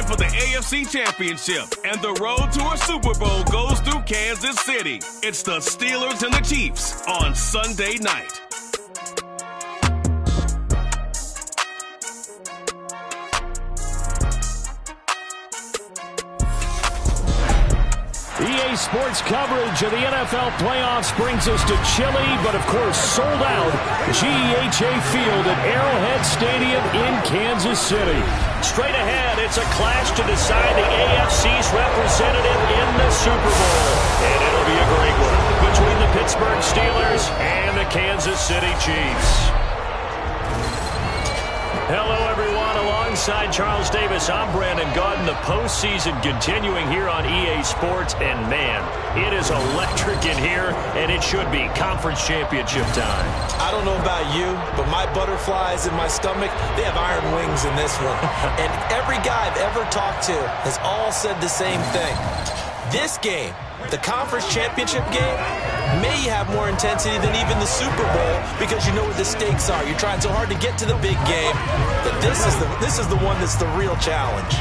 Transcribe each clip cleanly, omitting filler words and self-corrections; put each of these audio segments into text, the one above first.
for the AFC Championship, and the road to a Super Bowl goes through Kansas City. It's the Steelers and the Chiefs on Sunday night. EA Sports coverage of the NFL playoffs brings us to chilly, but of course sold out, GEHA Field at Arrowhead Stadium in Kansas City. Straight ahead, it's a clash to decide the AFC's representative in the Super Bowl. And it'll be a great one between the Pittsburgh Steelers and the Kansas City Chiefs. Hello, everyone. Alongside Charles Davis, I'm Brandon Gaudin. The postseason continuing here on EA Sports. And, man, it is electric in here, and it should be conference championship time. I don't know about you, but my butterflies in my stomach, they have iron wings in this one. And every guy I've ever talked to has all said the same thing. This game, the conference championship game, may have more intensity than even the Super Bowl because you know what the stakes are. You're trying so hard to get to the big game that this is the one that's the real challenge.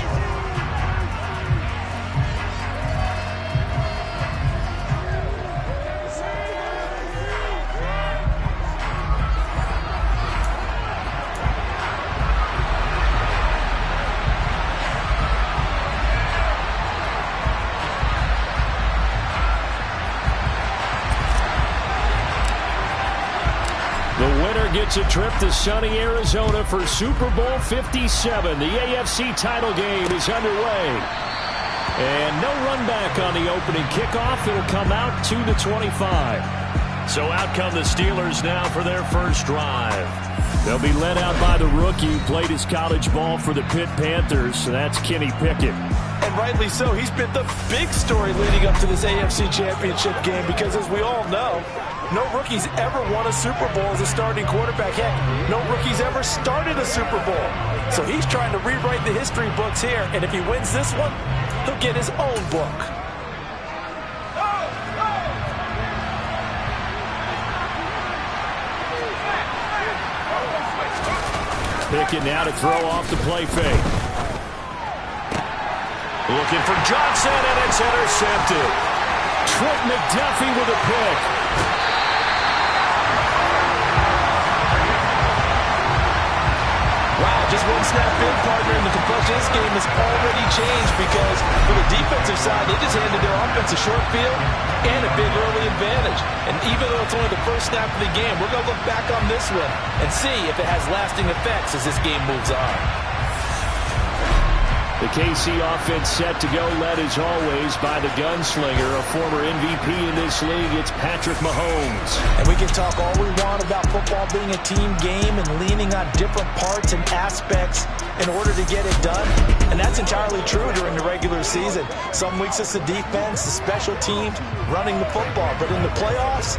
Gets a trip to sunny Arizona for Super Bowl 57. The AFC title game is underway. And no run back on the opening kickoff. It'll come out to the 25. So out come the Steelers now for their first drive. They'll be led out by the rookie who played his college ball for the Pitt Panthers. So that's Kenny Pickett. And rightly so. He's been the big story leading up to this AFC championship game because, as we all know, no rookie's ever won a Super Bowl as a starting quarterback. Heck, no rookie's ever started a Super Bowl. So he's trying to rewrite the history books here, and if he wins this one, he'll get his own book. Pickett now to throw off the play fake. Looking for Johnson, and it's intercepted. Trent McDuffie with a pick. Wow, just one snap in, partner, and the complexion of this game has already changed because for the defensive side, they just handed their offense a short field and a big early advantage. And even though it's only the first snap of the game, we're going to look back on this one and see if it has lasting effects as this game moves on. The KC offense set to go, led as always by the gunslinger, a former MVP in this league. It's Patrick Mahomes. And we can talk all we want about football being a team game and leaning on different parts and aspects in order to get it done. And that's entirely true during the regular season. Some weeks it's the defense, the special teams, running the football. But in the playoffs,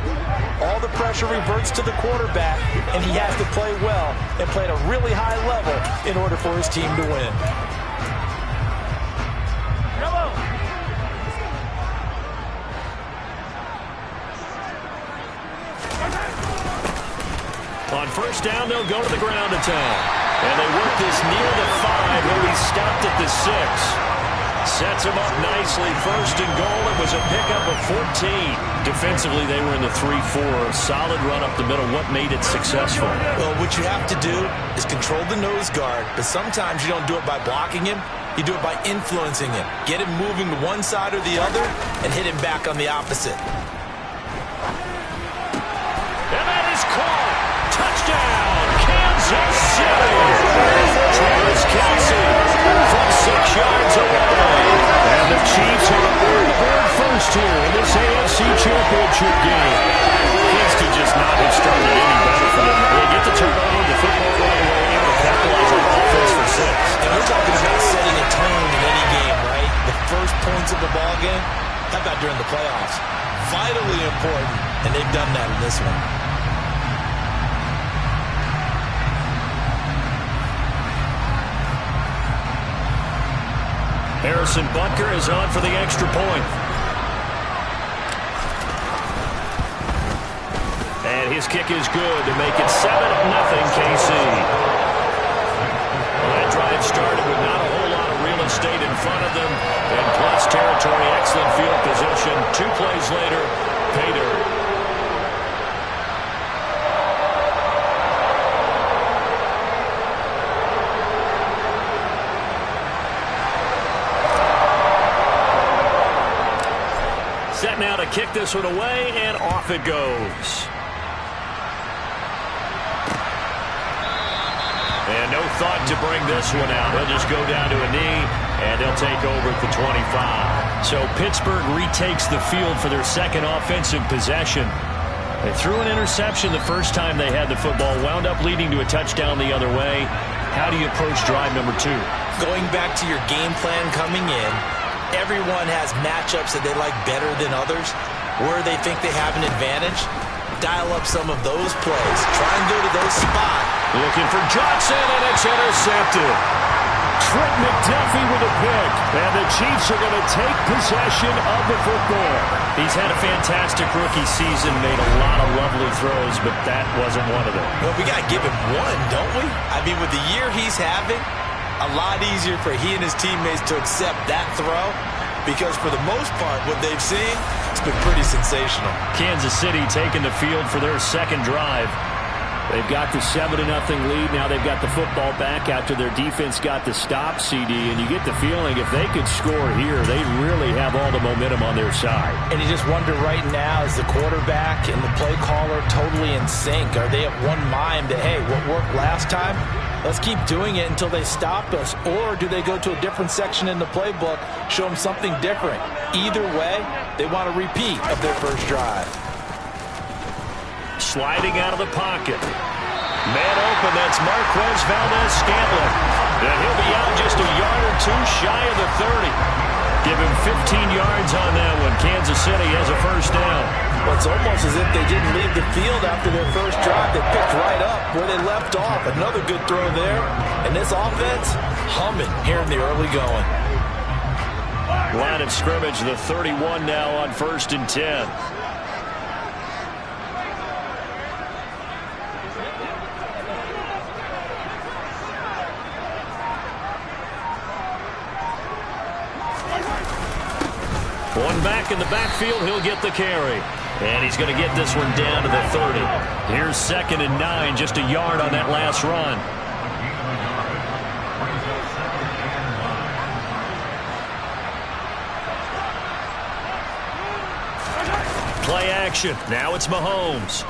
all the pressure reverts to the quarterback, and he has to play well and play at a really high level in order for his team to win. On first down, they'll go to the ground attack. And they work this near the 5, where he stopped at the 6. Sets him up nicely. First and goal. It was a pickup of 14. Defensively, they were in the 3-4. Solid run up the middle. What made it successful? Well, what you have to do is control the nose guard. But sometimes you don't do it by blocking him. You do it by influencing him. Get him moving to one side or the other and hit him back on the opposite. And that is caught. Touchdown, Kansas City. Travis Kelce from 6 yards away. And the Chiefs are on the board first here in this AFC Championship game. Things could just not have started any better for them. They get the turnover, the football right away, able to capitalize on offense for 6. And we're talking about setting a tone in any game, right? The first points of the ball game, how about during the playoffs? Vitally important, and they've done that in this one. Harrison Butker is on for the extra point. And his kick is good to make it 7-0 KC. Well, that drive started with not a whole lot of real field stayed in front of them. And plus territory, excellent field position. 2 plays later, pay dirt. Set now to kick this one away, and off it goes. And no thought to bring this one out. He'll just go down to a knee, and they'll take over at the 25. So Pittsburgh retakes the field for their second offensive possession. They threw an interception the first time they had the football, wound up leading to a touchdown the other way. How do you approach drive number 2? Going back to your game plan coming in, everyone has matchups that they like better than others. Where they think they have an advantage, dial up some of those plays. Try and go to those spots. Looking for Johnson, and it's intercepted. Trent McDuffie with a pick. And the Chiefs are going to take possession of the football. He's had a fantastic rookie season, made a lot of lovely throws, but that wasn't one of them. Well, we got to give him one, don't we? I mean, with the year he's having, a lot easier for he and his teammates to accept that throw, because for the most part, what they've seen, it's been pretty sensational. Kansas City taking the field for their second drive. They've got the 7-0 lead. Now they've got the football back after their defense got the stop, CD. And you get the feeling if they could score here, they really have all the momentum on their side. And you just wonder right now, is the quarterback and the play caller totally in sync? Are they at one mind that, hey, what worked last time? Let's keep doing it until they stop us. Or do they go to a different section in the playbook, show them something different? Either way, they want a repeat of their first drive. Sliding out of the pocket. Man open, that's Marquez Valdes-Scantling. And he'll be out just a yard or two shy of the 30. Give him 15 yards on that one. Kansas City has a first down. Well, it's almost as if they didn't leave the field after their first drive. They picked right up where they left off. Another good throw there. And this offense, humming here in the early going. Line of scrimmage, the 31 now on 1st and 10. One back in the backfield, he'll get the carry. And he's going to get this one down to the 30. Here's 2nd and 9, just a yard on that last run. Play action. Now it's Mahomes.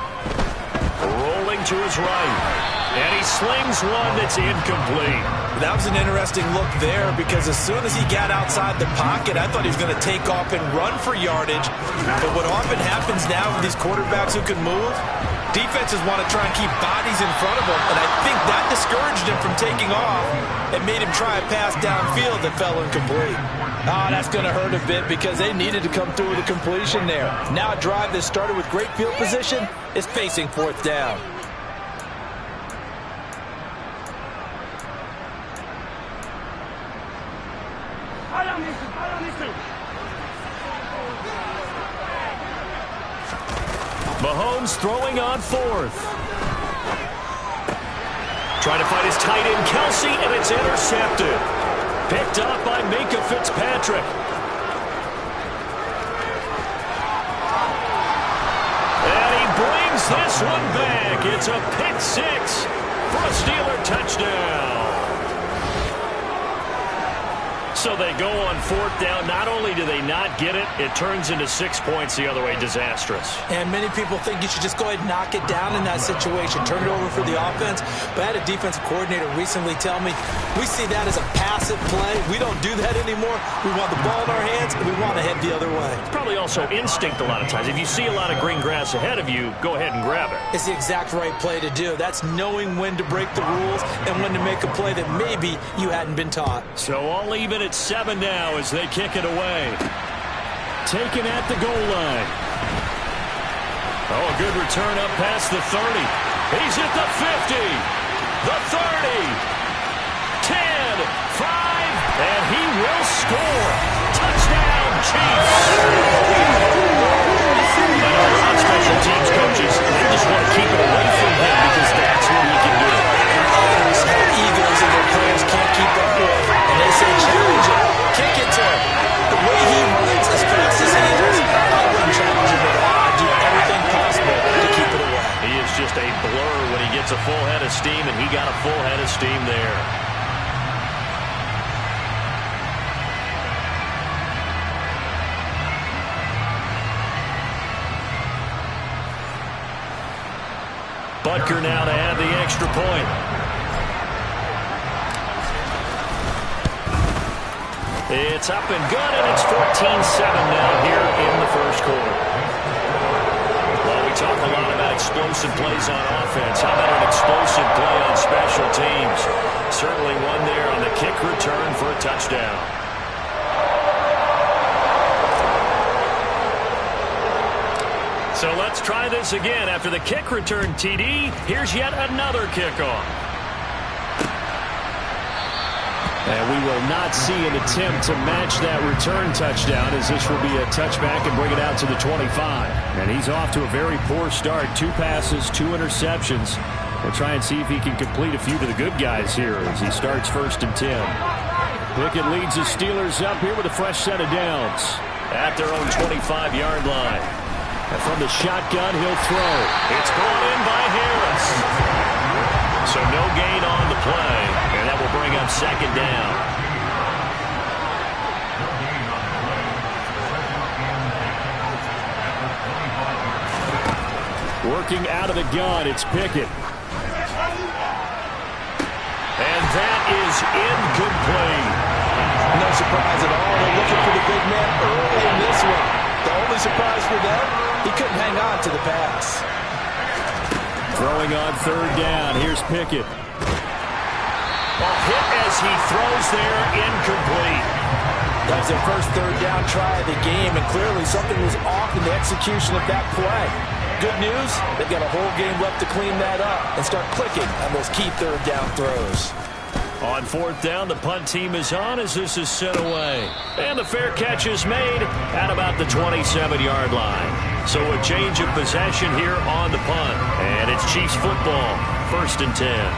Rolling to his right. And he slings one that's incomplete. That was an interesting look there, because as soon as he got outside the pocket, I thought he was going to take off and run for yardage. But what often happens now with these quarterbacks who can move, defenses want to try and keep bodies in front of them, and I think that discouraged him from taking off and made him try a pass downfield that fell incomplete. Oh, that's going to hurt a bit, because they needed to come through with a completion there. Now a drive that started with great field position is facing 4th down. Mahomes throwing on 4th. Trying to find his tight end, Kelce, and it's intercepted. Picked up by Minkah Fitzpatrick. And he brings this one back. It's a pick 6 for a Steeler touchdown. So they go on 4th down. Not only do they not get it, it turns into 6 points the other way. Disastrous. And many people think you should just go ahead and knock it down in that situation. Turn it over for the offense. But I had a defensive coordinator recently tell me, we see that as a passive play. We don't do that anymore. We want the ball in our hands, and we want to head the other way. It's probably also instinct a lot of times. If you see a lot of green grass ahead of you, go ahead and grab it. It's the exact right play to do. That's knowing when to break the rules and when to make a play that maybe you hadn't been taught. So all even at 7 now as they kick it away. Taken at the goal line. Oh, a good return up past the 30. He's at the 50, the 30, 10, 5, and he will score. Touchdown, Chiefs. I know a lot of special teams coaches, they just want to keep it away from him because that's what he can do. And others have egos and their players can't keep up with. And they say challenge it. Butker now to add the extra point. It's up and good, and it's 14-7 now here in the first quarter. Well, we talk a lot about explosive plays on offense. How about an explosive play on special teams? Certainly one there on the kick return for a touchdown. So let's try this again. After the kick return TD, here's yet another kickoff. And we will not see an attempt to match that return touchdown, as this will be a touchback and bring it out to the 25. And he's off to a very poor start. 2 passes, 2 interceptions. We'll try and see if he can complete a few to the good guys here as he starts 1st and 10. Pickett leads the Steelers up here with a fresh set of downs at their own 25-yard line. And from the shotgun, he'll throw. It's brought in by Harris. So no gain on the play, and that will bring up 2nd down. Working out of the gun, it's Pickett. And that is incomplete. No surprise at all. They're looking for the big man early in this one. The only surprise for them, he couldn't hang on to the pass. Throwing on 3rd down. Here's Pickett. A hit as he throws there, incomplete. That was their first 3rd down try of the game, and clearly something was off in the execution of that play. Good news, they've got a whole game left to clean that up and start clicking on those key 3rd down throws. On 4th down, the punt team is on as this is sent away. And the fair catch is made at about the 27-yard line. So a change of possession here on the punt. And it's Chiefs football, 1st and 10.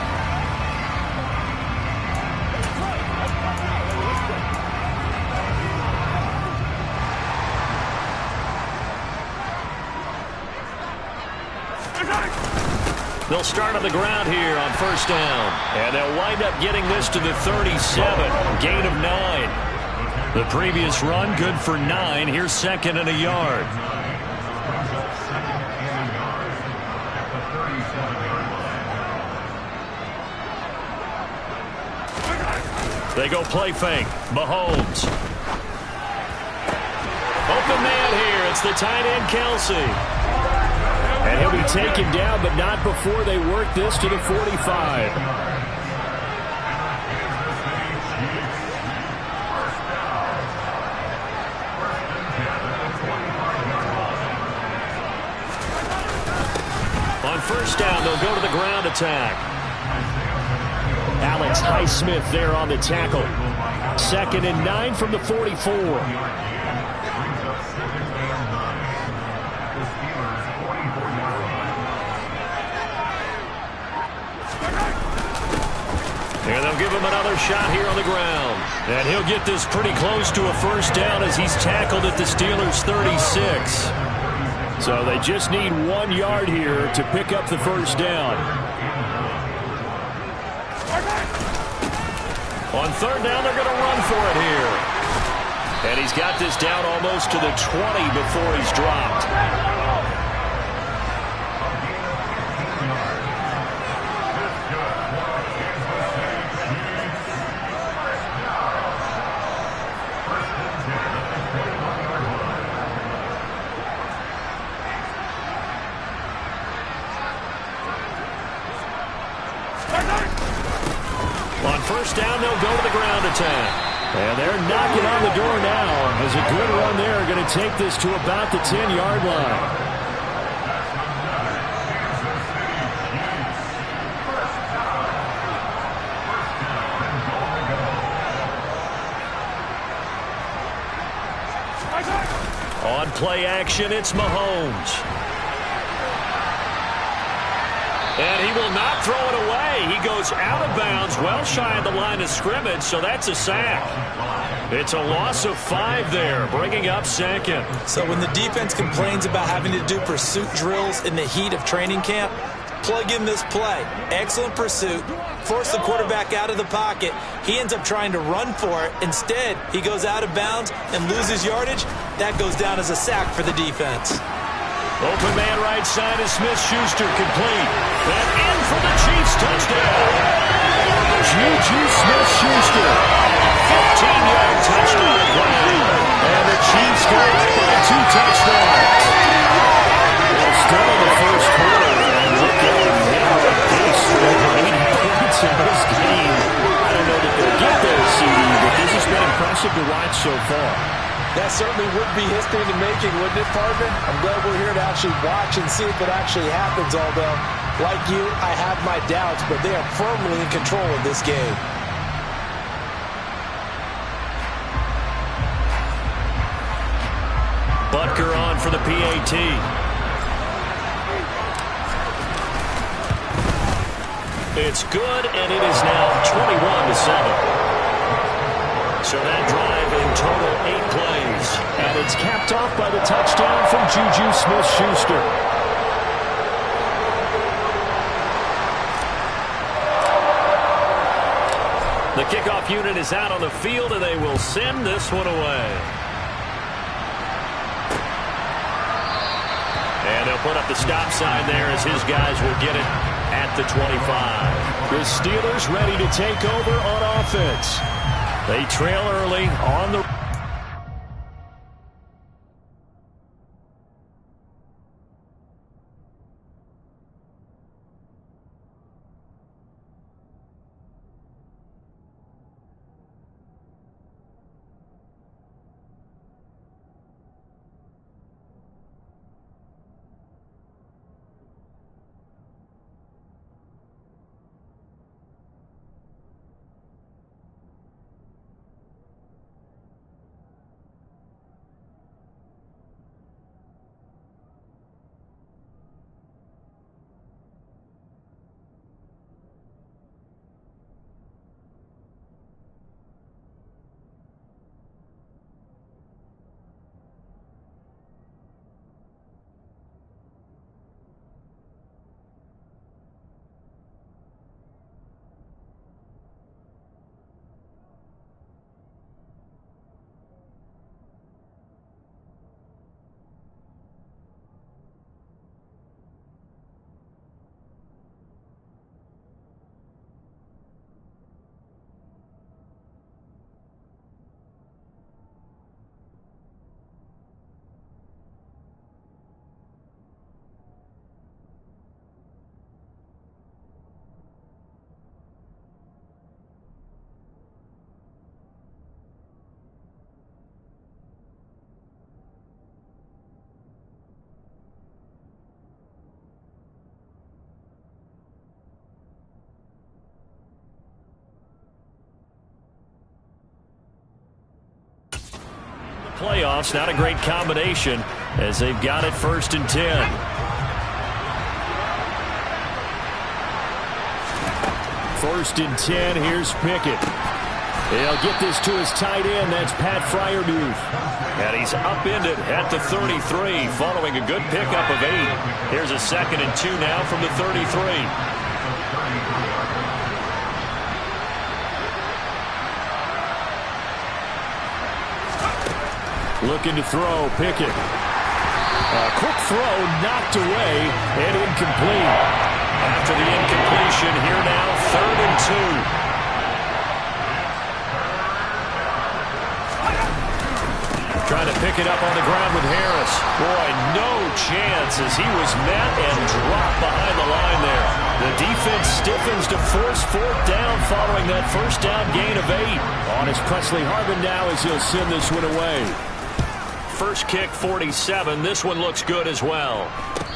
They'll start on the ground here on 1st down. And they'll wind up getting this to the 37. Gain of 9. The previous run good for 9. Here's 2nd and a yard. They go play fake. Mahomes. Open man here. It's the tight end, Kelsey. And he'll be taken down, but not before they work this to the 45. On 1st down, they'll go to the ground attack. Alex Highsmith there on the tackle. 2nd and 9 from the 44. And they'll give him another shot here on the ground. And he'll get this pretty close to a 1st down as he's tackled at the Steelers' 36. So they just need 1 yard here to pick up the 1st down. On 3rd down, they're going to run for it here. And he's got this down almost to the 20 before he's dropped. On 1st down, they'll go to the ground attack. And they're knocking on the door now. As a good run there, going to take this to about the 10-yard line. On play action, it's Mahomes. And he will not throw it away. He goes out of bounds, well shy of the line of scrimmage, so that's a sack. It's a loss of 5 there, bringing up 2nd. So when the defense complains about having to do pursuit drills in the heat of training camp, plug in this play. Excellent pursuit. Force the quarterback out of the pocket. He ends up trying to run for it. Instead, he goes out of bounds and loses yardage. That goes down as a sack for the defense. Open man right side is Smith-Schuster, complete. And in for the Chiefs touchdown. Juju Smith-Schuster, 15-yard touchdown play. And the Chiefs go up by 2 touchdowns. Well, still in the first quarter, and look at them now at pace for over 80 points in this game. I don't know that they'll get there, CD, but this has been impressive to watch so far. That certainly would be history in the making, wouldn't it, partner? I'm glad we're here to actually watch and see if it actually happens, although, like you, I have my doubts, but they are firmly in control of this game. Butker on for the PAT. It's good, and it is now 21-7. So that drive in total 8 plays. And it's capped off by the touchdown from Juju Smith-Schuster. The kickoff unit is out on the field, and they will send this one away. And they'll put up the stop sign there as his guys will get it at the 25. The Steelers ready to take over on offense. They trail early on the... playoffs. Not a great combination as they've got it 1st and 10. First and 10, here's Pickett. He'll get this to his tight end. That's Pat Freiermuth. And he's upended at the 33 following a good pickup of 8. Here's a 2nd and 2 now from the 33. Looking to throw, Pickett. A quick throw knocked away and incomplete. After the incompletion, here now, 3rd and 2. Trying to pick it up on the ground with Harris. Boy, no chance as he was met and dropped behind the line there. The defense stiffens to force 4th down following that 1st down gain of 8. On is Presley Harvin now as he'll send this one away. First kick, 47. This one looks good as well.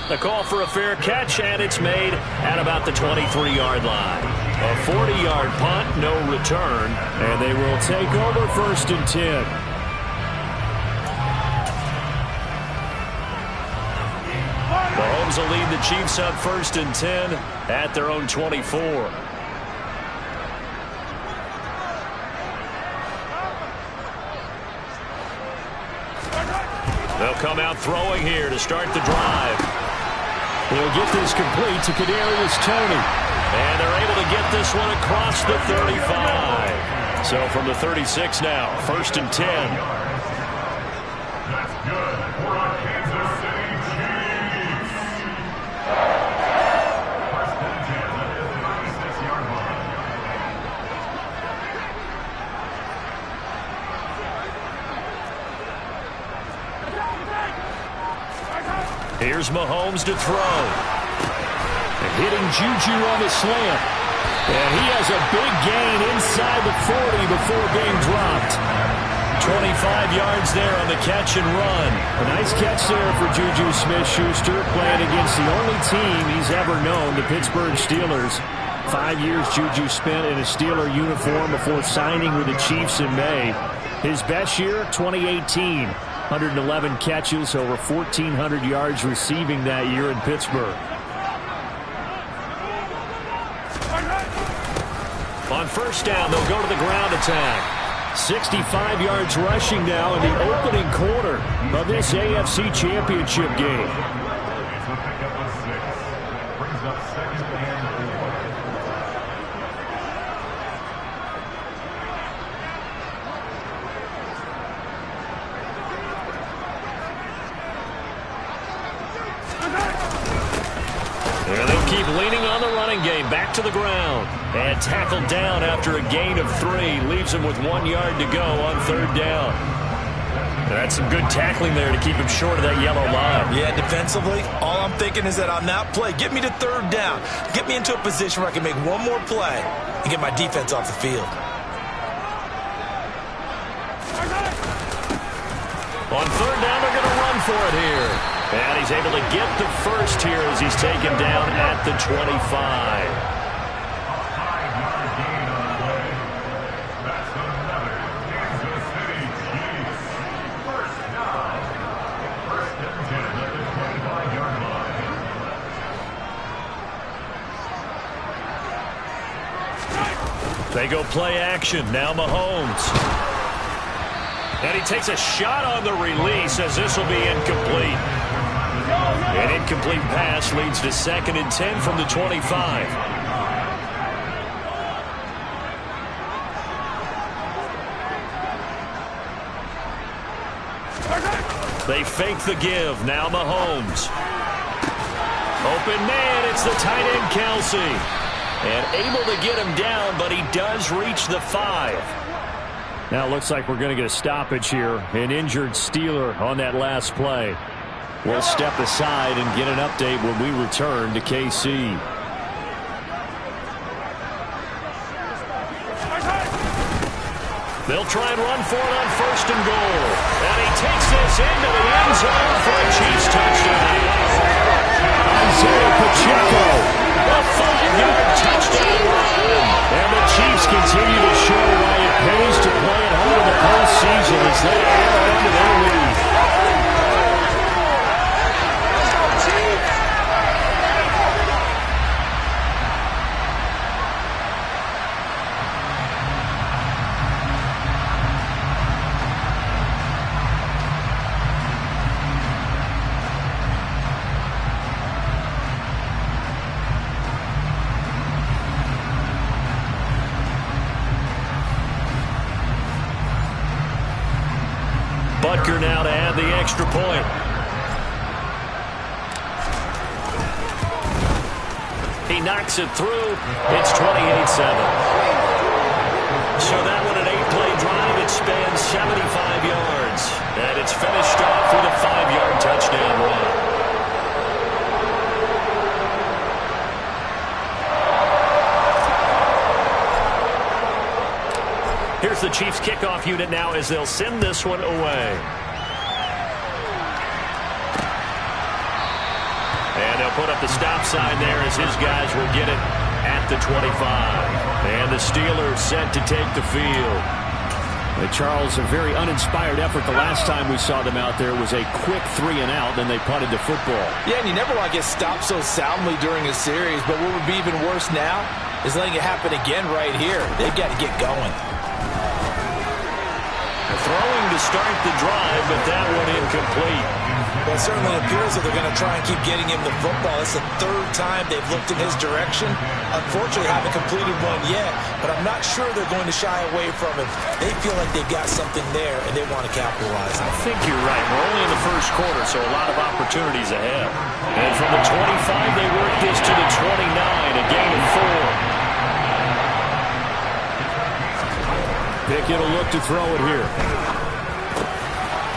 A call for a fair catch, and it's made at about the 23-yard line. A 40-yard punt, no return, and they will take over 1st and 10. Mahomes will lead the Chiefs on 1st and 10 at their own 24. They'll come out throwing here to start the drive. He'll get this complete to Kadarius Toney. And they're able to get this one across the 35. So from the 36 now, 1st and 10. That's good for a Kansas City Chiefs. Here's Mahomes to throw. Hitting Juju on the slant. And he has a big gain inside the 40 before being dropped. 25 yards there on the catch and run. A nice catch there for Juju Smith-Schuster, playing against the only team he's ever known, the Pittsburgh Steelers. 5 years Juju spent in a Steeler uniform before signing with the Chiefs in May. His best year, 2018. 111 catches, over 1,400 yards receiving that year in Pittsburgh. On first down, they'll go to the ground attack. 65 yards rushing now in the opening quarter of this AFC Championship game. And they'll keep leaning on the running game. Back to the ground. And tackled down after a gain of 3. Leaves him with 1 yard to go on third down. That's some good tackling there to keep him short of that yellow line. Yeah, defensively, all I'm thinking is that on that play, get me to third down. Get me into a position where I can make one more play and get my defense off the field. On third down, they're going to run for it here. And he's able to get the first here as he's taken down at the 25. They go play action. Now Mahomes. And he takes a shot on the release as this will be incomplete. An incomplete pass leads to 2nd and 10 from the 25. They fake the give. Now Mahomes. Open man. It's the tight end Kelsey. And able to get him down, but he does reach the 5. Now it looks like we're going to get a stoppage here. An injured Steeler on that last play. We'll step aside and get an update when we return to KC. They'll try and run for it on 1st and goal. And he takes this into the end zone for a Chiefs touchdown. Isaiah Pacheco, a 5-yard touchdown run. And the Chiefs continue to show why it pays to play at home in the postseason as they add on to their lead. Butker now to add the extra point. He knocks it through. It's 28-7. So that one an 8-play drive. It spans 75 yards. And it's finished off with a 5-yard touchdown run. Here's the Chiefs kickoff unit now as they'll send this one away. And they'll put up the stop sign there as his guys will get it at the 25. And the Steelers set to take the field. Charles, a very uninspired effort. The last time we saw them out there was a quick 3-and-out, then they punted the football. Yeah, and you never want to get stopped so soundly during a series, but what would be even worse now is letting it happen again right here. They've got to get going. Throwing to start the drive, but that one incomplete. Well, it certainly appears that they're going to try and keep getting him the football. It's the 3rd time they've looked in his direction. Unfortunately, haven't completed one yet, but I'm not sure they're going to shy away from him. They feel like they've got something there, and they want to capitalize on it. I think you're right. We're only in the first quarter, so a lot of opportunities ahead. And from the 25, they work this to the 29, a gain of 4. Pickett will look to throw it here.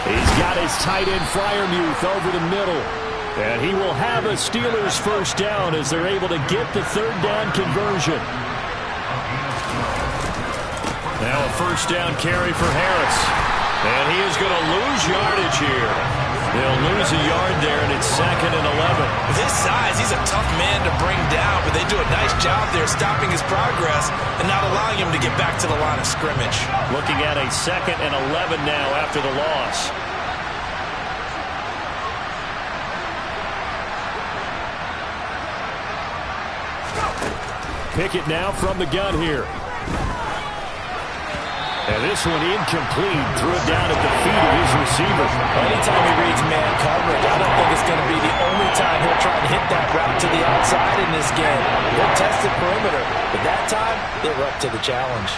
He's got his tight end Freiermuth over the middle. And he will have a Steelers first down as they're able to get the third down conversion. Now a first down carry for Harris. And he is going to lose yardage here. They'll lose a yard there, and it's 2nd and 11. With his size, he's a tough man to bring down, but they do a nice job there stopping his progress and not allowing him to get back to the line of scrimmage. Looking at a 2nd and 11 now after the loss. Pickett now from the gun here. And this one incomplete. Threw it down at the feet of his receiver. Anytime he reads man coverage, I don't think it's going to be the only time he'll try to hit that route to the outside in this game. He'll test the perimeter, but that time, they were up to the challenge.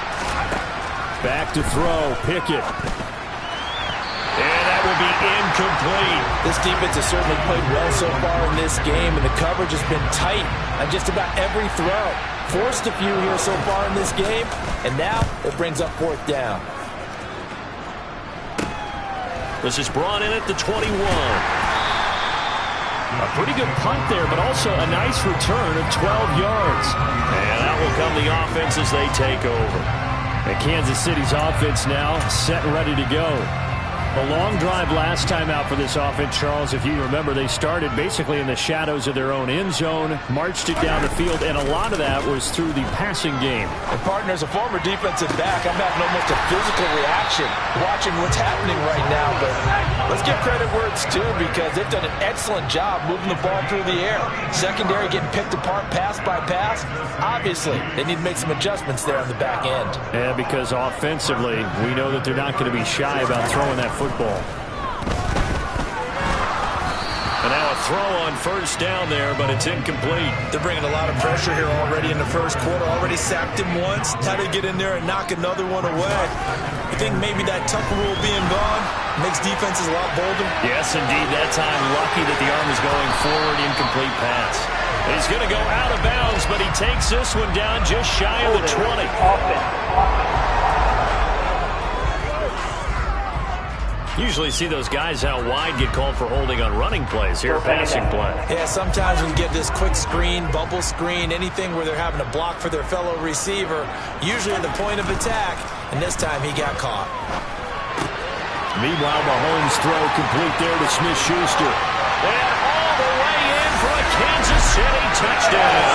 Back to throw, Pickett. And that will be incomplete. This defense has certainly played well so far in this game, and the coverage has been tight on just about every throw. Forced a few here so far in this game, and now it brings up 4th down. This is brought in at the 21. A pretty good punt there, but also a nice return of 12 yards. And out will come the offense as they take over. And Kansas City's offense now set and ready to go. A long drive last time out for this offense, Charles. If you remember, they started basically in the shadows of their own end zone, marched it down the field, and a lot of that was through the passing game. And partner, as a former defensive back, I'm having almost a physical reaction watching what's happening right now. But let's give credit where it's due, because they've done an excellent job moving the ball through the air. Secondary getting picked apart pass by pass. Obviously, they need to make some adjustments there on the back end. Yeah, because offensively, we know that they're not going to be shy about throwing that football. And now a throw on first down there, but it's incomplete. They're bringing a lot of pressure here already in the first quarter. Already sacked him once. How to get in there and knock another one away. I think maybe that Tucker rule being gone makes defenses a lot bolder. Yes, indeed. That time, lucky that the arm is going forward. Incomplete pass. He's going to go out of bounds, but he takes this one down just shy of the 20. Usually see those guys out wide get called for holding on running plays here, passing play. Yeah, sometimes we get this quick screen, bubble screen, anything where they're having to block for their fellow receiver, usually at the point of attack, and this time he got caught. Meanwhile, Mahomes throw complete there to Smith-Schuster. And all the way in for a Kansas City touchdown.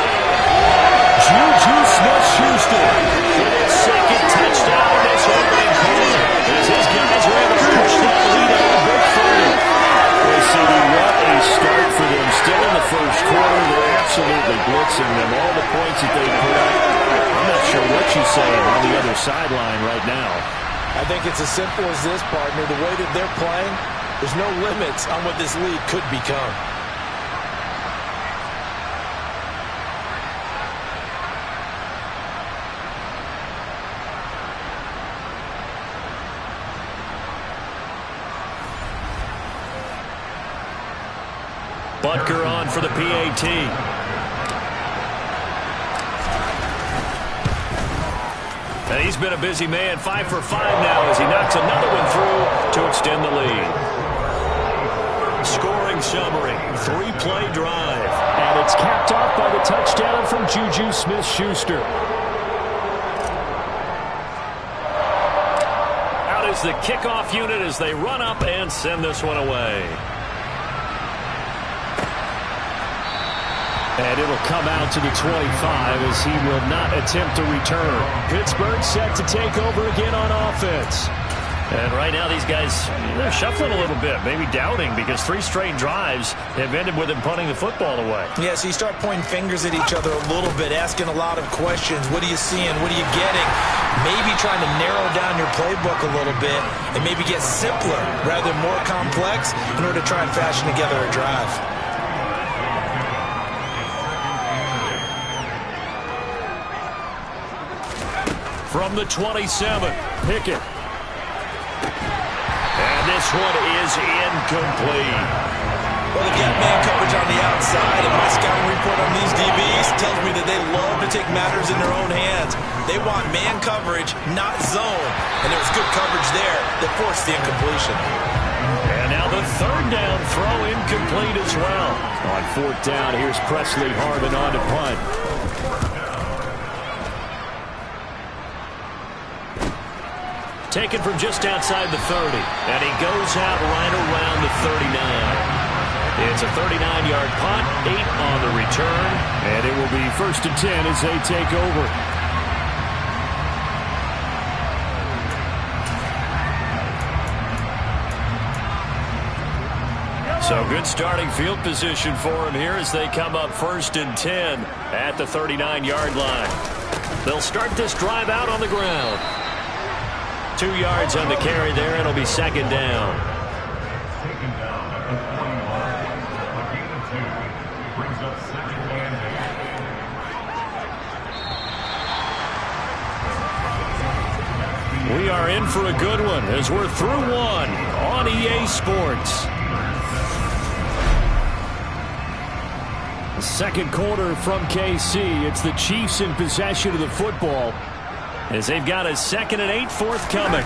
Juju Smith-Schuster with his 2nd touchdown in this opening quarter. As his guys are able to push that lead out a bit further. Boy, CD, what a start for them. Still in the first quarter, they're absolutely blitzing them. All the points that they put up, I'm not sure what you're saying on the other sideline right now. I think it's as simple as this, partner. The way that they're playing, there's no limits on what this league could become. Butker on for the PAT. And he's been a busy man, 5 for 5 now as he knocks another one through to extend the lead. Scoring summary, 3-play drive. And it's capped off by the touchdown from Juju Smith-Schuster. Out is the kickoff unit as they run up and send this one away. And it'll come out to the 25 as he will not attempt to return. Pittsburgh set to take over again on offense. And right now these guys, they're shuffling a little bit, maybe doubting, because 3 straight drives have ended with them punting the football away. Yeah, so you start pointing fingers at each other a little bit, asking a lot of questions. What are you seeing? What are you getting? Maybe trying to narrow down your playbook a little bit and maybe get simpler rather than more complex in order to try and fashion together a drive. From the 27, Pickett. And this one is incomplete. Well, they get man coverage on the outside, and my scouting report on these DBs tells me that they love to take matters in their own hands. They want man coverage, not zone. And there was good coverage there that forced the incompletion. And now the third down throw incomplete as well. On fourth down, here's Presley Harvin on to punt. Taken from just outside the 30, and he goes out right around the 39. It's a 39-yard punt, 8 on the return, and it will be 1st and 10 as they take over. So good starting field position for him here as they come up 1st and 10 at the 39-yard line. They'll start this drive out on the ground. 2 yards on the carry there, and it'll be 2nd down. We are in for a good one as we're through one on EA Sports. Second quarter from KC. It's the Chiefs in possession of the football as they've got a 2nd and 8 forthcoming.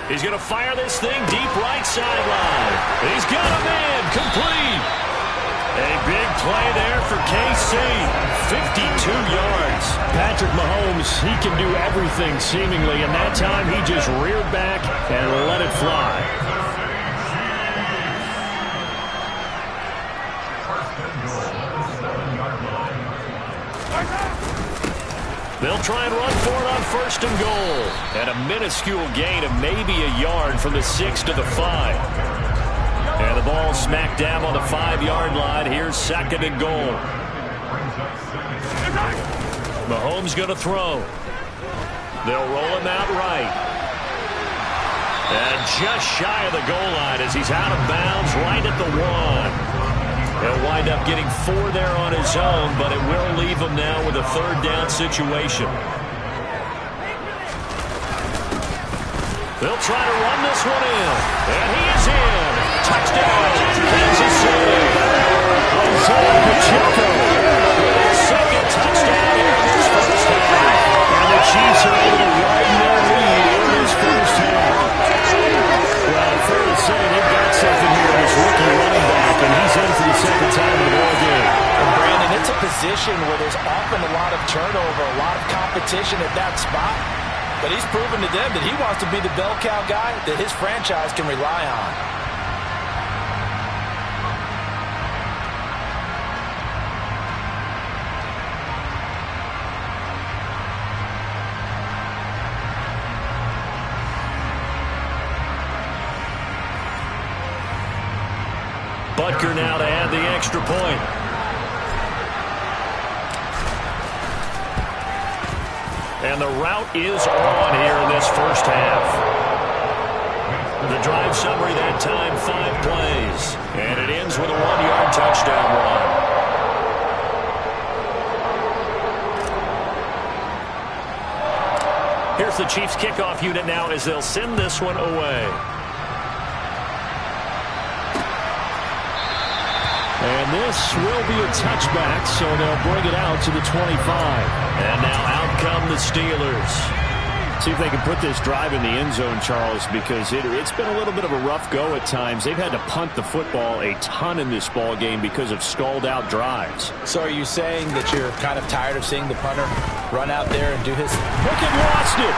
He's going to fire this thing deep right sideline. He's got a man complete. A big play there for KC. 52 yards. Patrick Mahomes, he can do everything seemingly, and that time he just reared back and let it fly. They'll try and run for it on 1st and goal. And a minuscule gain of maybe a yard from the 6 to the 5. And the ball smacked down on the 5-yard line. Here's 2nd and goal. Mahomes going to throw. They'll roll him out right. And just shy of the goal line as he's out of bounds right at the 1. He'll wind up getting 4 there on his own, but it will leave him now with a 3rd down situation. They'll try to run this one in, and he is in. Touchdown, Kansas City. Isaiah Pacheco with his 2nd touchdown in this first half. And the Chiefs are able to widen their lead in this first half. Well, fair to say they've got something here in this rookie running back, and he's in for the 2nd time in the ball game. And Brandon, it's a position where there's often a lot of turnover, a lot of competition at that spot. But he's proven to them that he wants to be the bell cow guy that his franchise can rely on. Butker now to add the extra point. And the route is on here in this first half. The drive summary that time, 5 plays. And it ends with a 1-yard touchdown run. Here's the Chiefs kickoff unit now as they'll send this one away. And this will be a touchback, so they'll bring it out to the 25. And now out come the Steelers. See if they can put this drive in the end zone, Charles, because it's been a little bit of a rough go at times. They've had to punt the football a ton in this ball game because of stalled-out drives. So are you saying that you're kind of tired of seeing the punter run out there and do his... Pickett lost it.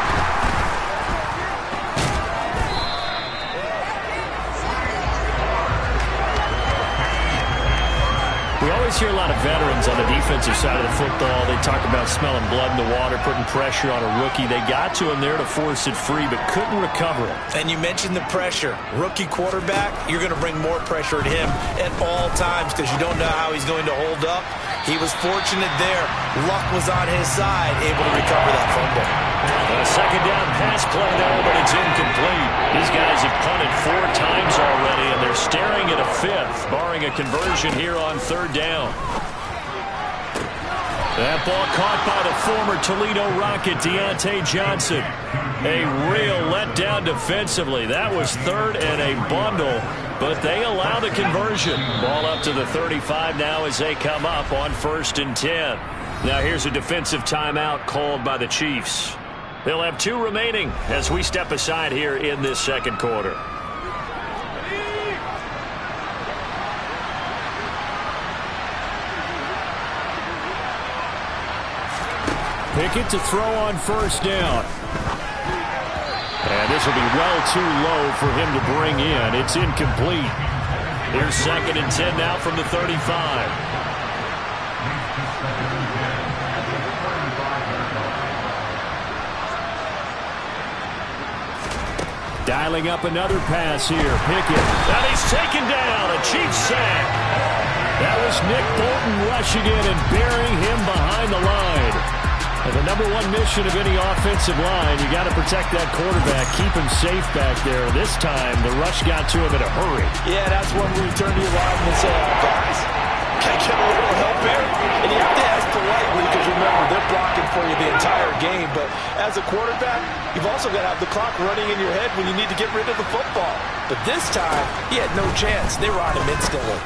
We always hear a lot of veterans on the defensive side of the football. They talk about smelling blood in the water, putting pressure on a rookie. They got to him there to force it free, but couldn't recover it. And you mentioned the pressure. Rookie quarterback, you're going to bring more pressure at him at all times because you don't know how he's going to hold up. He was fortunate there. Luck was on his side, able to recover that fumble. A 2nd down pass play there, but it's incomplete. These guys have punted 4 times already, and they're staring at a 5th, barring a conversion here on 3rd down. That ball caught by the former Toledo Rocket, Deontay Johnson. A real letdown defensively. That was 3rd and a bundle, but they allow the conversion. Ball up to the 35 now as they come up on 1st and 10. Now here's a defensive timeout called by the Chiefs. They'll have 2 remaining as we step aside here in this second quarter. Pickett to throw on first down. And this will be well too low for him to bring in. It's incomplete. Here's 2nd and 10 now from the 35. Dialing up another pass here. Pickett. And he's taken down. A Chiefs sack. That was Nick Bolton rushing in and burying him behind the line. And the number 1 mission of any offensive line, you got to protect that quarterback, keep him safe back there. This time, the rush got to him in a hurry. Yeah, that's when we turn to your lineman and say, guys, can I get a little help here? And you have to ask politely because, remember, they're blocking for you the entire game. But as a quarterback, you've also got to have the clock running in your head when you need to get rid of the football. But this time, he had no chance. They were on him instantly.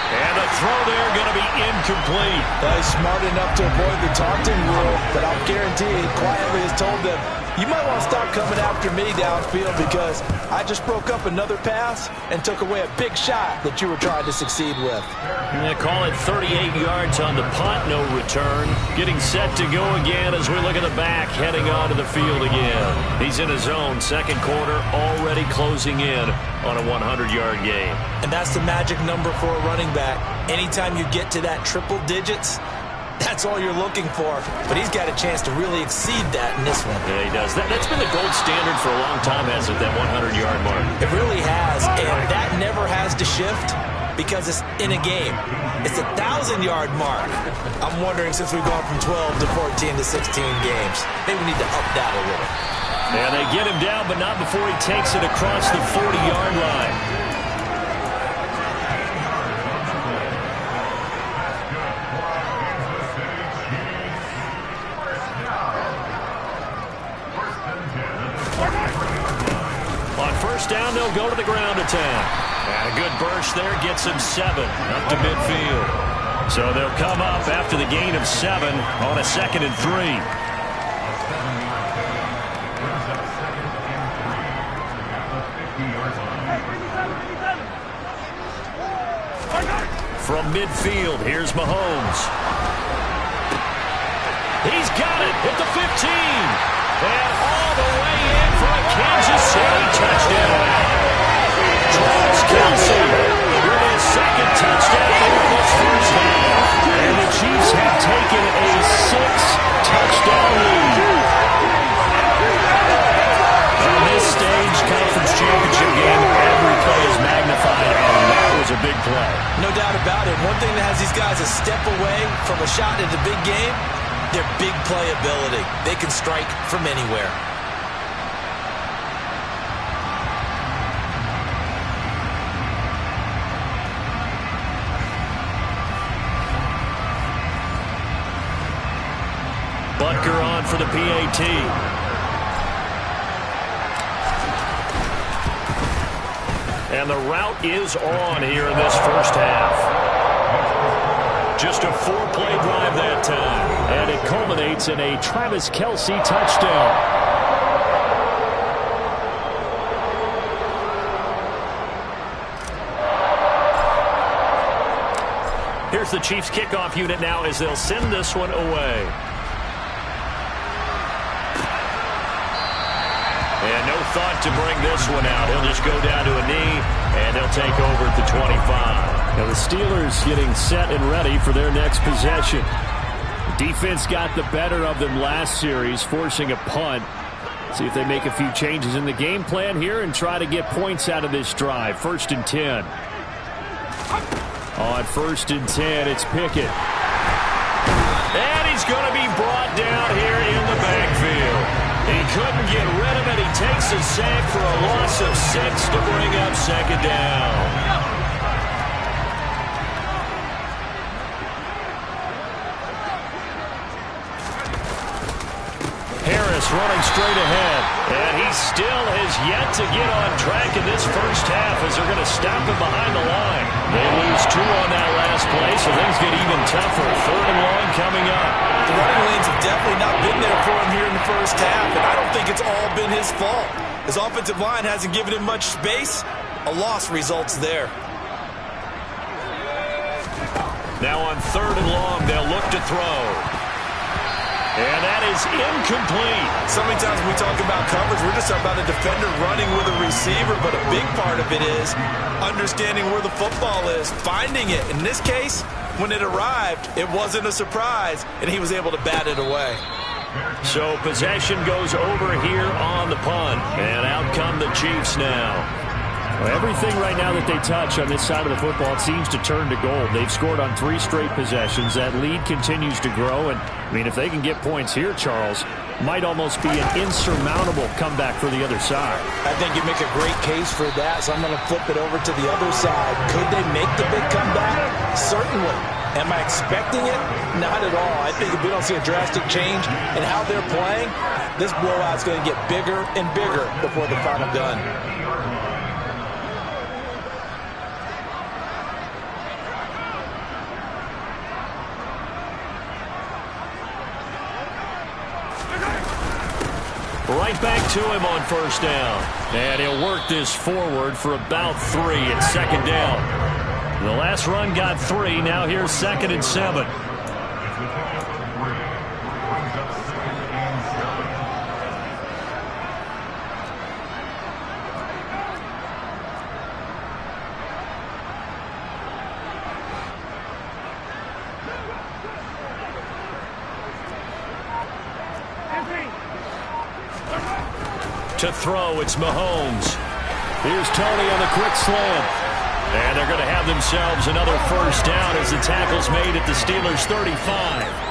And the throw there going to be incomplete. He's smart enough to avoid the taunting rule, but I'll guarantee he quietly has told them, you might want to stop coming after me downfield because I just broke up another pass and took away a big shot that you were trying to succeed with. They call it 38 yards on the punt, no return. Getting set to go again as we look at the back, heading onto the field again. He's in his zone, second quarter, already closing in on a 100-yard game. And that's the magic number for a running back. Anytime you get to that triple digits, that's all you're looking for. But he's got a chance to really exceed that in this one. Yeah, he does. That's been the gold standard for a long time, hasn't it, that 100-yard mark? It really has, and that never has to shift because it's in a game. It's a 1,000-yard mark. I'm wondering, since we've gone from 12 to 14 to 16 games, maybe we need to up that a little. Yeah, they get him down, but not before he takes it across the 40-yard line. On first down, they'll go to the ground attack. And a good burst there gets him 7 up to midfield. So they'll come up after the gain of 7 on a 2nd and 3. From midfield, here's Mahomes. He's got it at the 15. And all the way in for a Kansas City touchdown. Travis Kelce with his 2nd touchdown in this first half. And the Chiefs have taken a 6-touchdown lead. On this stage, conference championship game, every play is magnified, and that was a big play. No doubt about it. One thing that has these guys a step away from a shot at the big game, their big play ability. They can strike from anywhere. Butker on for the PAT. And the route is on here in this first half. Just a 4-play drive that time. And it culminates in a Travis Kelce touchdown. Here's the Chiefs kickoff unit now as they'll send this one away. And no thought to bring this one out. He'll just go down to a knee, and he'll take over at the 25. Now the Steelers getting set and ready for their next possession. The defense got the better of them last series, forcing a punt. See if they make a few changes in the game plan here and try to get points out of this drive. 1st and 10. On 1st and 10, it's Pickett. And he's going to be brought down here in the backfield. He couldn't get rid of it. He takes a sack for a loss of 6 to bring up 2nd down. Harris running straight ahead. And he still has yet to get on track in this first half as they're going to stop him behind the line. They lose 2 on that last play, so things get even tougher. 3rd and long coming up. The running lanes have definitely not been there for him here in the first half, and I don't think it's all been his fault. His offensive line hasn't given him much space. A loss results there. Now on 3rd and long, they'll look to throw. And that is incomplete. So many times when we talk about coverage, we're just talking about a defender running with a receiver, but a big part of it is understanding where the football is, finding it. In this case, when it arrived, it wasn't a surprise, and he was able to bat it away. So possession goes over here on the punt, and out come the Chiefs now. Well, everything right now that they touch on this side of the football, it seems to turn to gold. They've scored on 3 straight possessions. That lead continues to grow. And, I mean, if they can get points here, Charles, might almost be an insurmountable comeback for the other side. I think you make a great case for that, so I'm going to flip it over to the other side. Could they make the big comeback? Certainly. Am I expecting it? Not at all. I think if we don't see a drastic change in how they're playing, this blowout's going to get bigger and bigger before the final gun. Right back to him on 1st down. And he'll work this forward for about 3 at 2nd down. The last run got 3. Now here's 2nd and 7. To throw, it's Mahomes. Here's Tony on the quick slant. And they're going to have themselves another 1st down as the tackle's made at the Steelers' 35.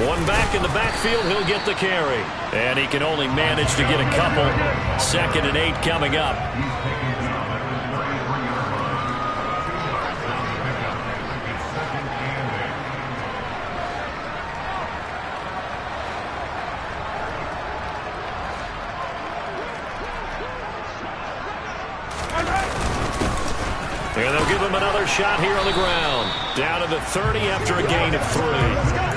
One back in the backfield, he'll get the carry. And he can only manage to get a couple. 2nd and 8 coming up. And they'll give him another shot here on the ground. Down to the 30 after a gain of 3.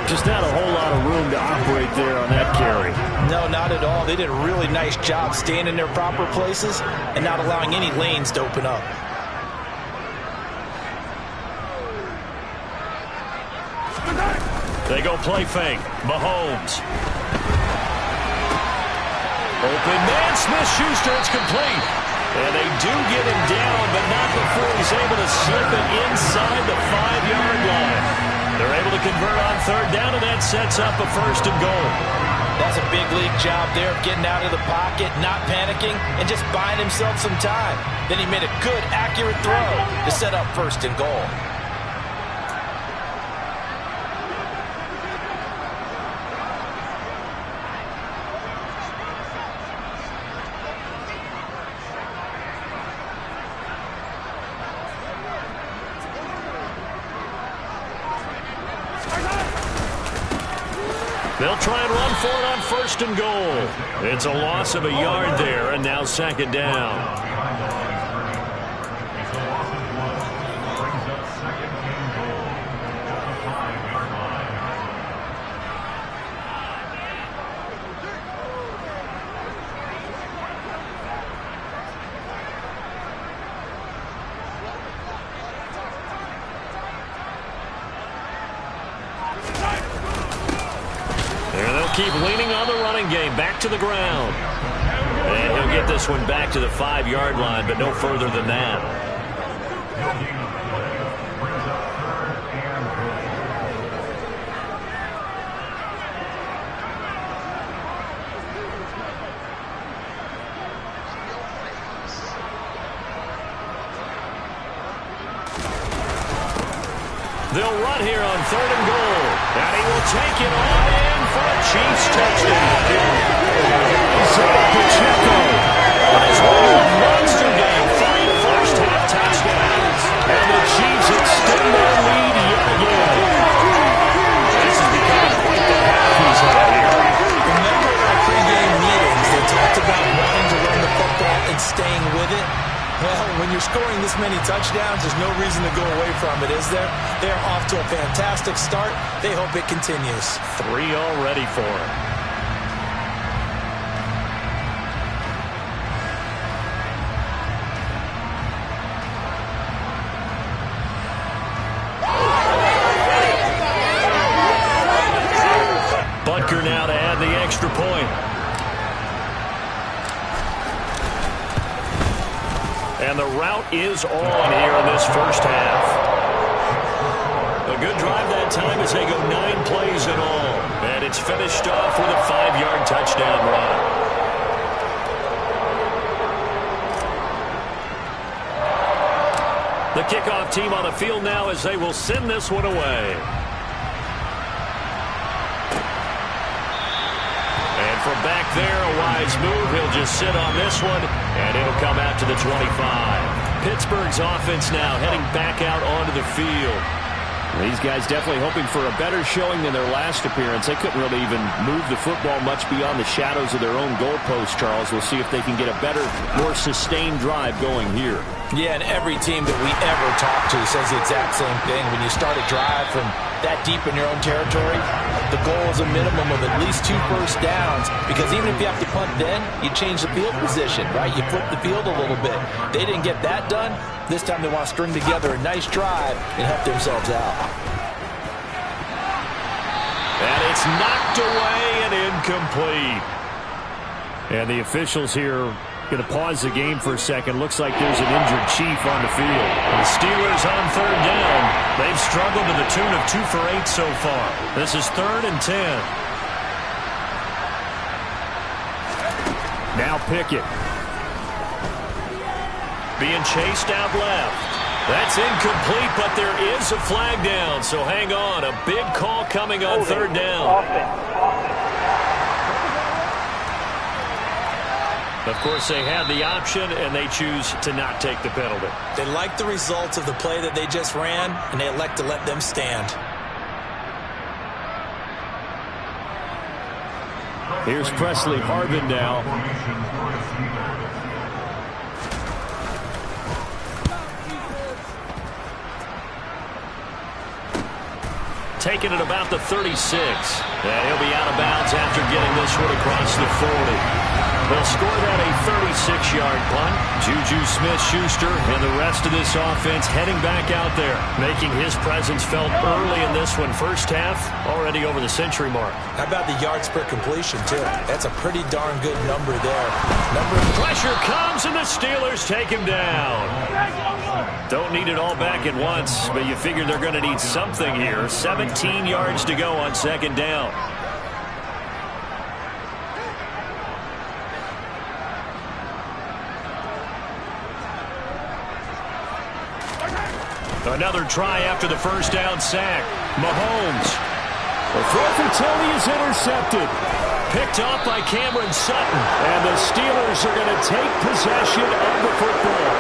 Just not a whole lot of room to operate there on that carry. No, not at all. They did a really nice job staying in their proper places and not allowing any lanes to open up. They go play fake. Mahomes. Open man, Smith-Schuster, it's complete. And they do get him down, but not before he's able to slip it inside the 5-yard line. They're able to convert on 3rd down, and that sets up a 1st and goal. That's a big league job there of getting out of the pocket, not panicking, and just buying himself some time. Then he made a good, accurate throw to set up 1st and goal. They'll try and run for it on 1st and goal. It's a loss of a yard there, and now 2nd down. Keep leaning on the running game. Back to the ground. And he'll get this one back to the 5-yard line, but no further than that. run here on 3rd and goal. And he will take it on in for a Chiefs touchdown. Isaiah Pacheco has won a monster game. 3 first-half touchdowns. And the Chiefs extend their lead yet again. This is becoming quite the half he's had here. Remember in our pregame meetings, they talked about wanting to run the football and staying with it. Well, when you're scoring this many touchdowns, there's no reason to go away from it, is there? They're off to a fantastic start. They hope it continues. 3 already for him. Butker now to add the extra point. And the route is on here in this first half. A good drive that time as they go 9 plays in all. And it's finished off with a 5-yard touchdown run. The kickoff team on the field now as they will send this one away. And from back there, a wise move. He'll just sit on this one, and it'll come out to the 25. Pittsburgh's offense now heading back out onto the field. These guys definitely hoping for a better showing than their last appearance. They couldn't really even move the football much beyond the shadows of their own goalpost, Charles. We'll see if they can get a better, more sustained drive going here. Yeah, and every team that we ever talk to says the exact same thing. When you start a drive from that deep in your own territory, the goal is a minimum of at least 2 first downs, because even if you have to punt then, you change the field position, right? You flip the field a little bit. They didn't get that done. This time they want to string together a nice drive and help themselves out. And it's knocked away and incomplete. And the officials here going to pause the game for a second. Looks like there's an injured Chief on the field. The Steelers on 3rd down. They've struggled to the tune of 2 for 8 so far. This is 3rd and 10. Now Pickett. Being chased out left. That's incomplete, but there is a flag down, so hang on. A big call coming on 3rd down. Of course, they had the option, and they choose to not take the penalty. They like the results of the play that they just ran, and they elect to let them stand. Here's Presley Harvin now. Taking it about the 36. And he'll be out of bounds after getting this one across the 40. They'll score that a 36-yard punt. Juju Smith-Schuster and the rest of this offense heading back out there, making his presence felt early in this one. First half, already over the century mark. How about the yards per completion, too? That's a pretty darn good number there. Pressure comes, and the Steelers take him down. Don't need it all back at once, but you figure they're going to need something here. 17 yards to go on 2nd down. Another try after the first down sack. Mahomes. The throw for Tony is intercepted. Picked off by Cameron Sutton. And the Steelers are going to take possession of the football.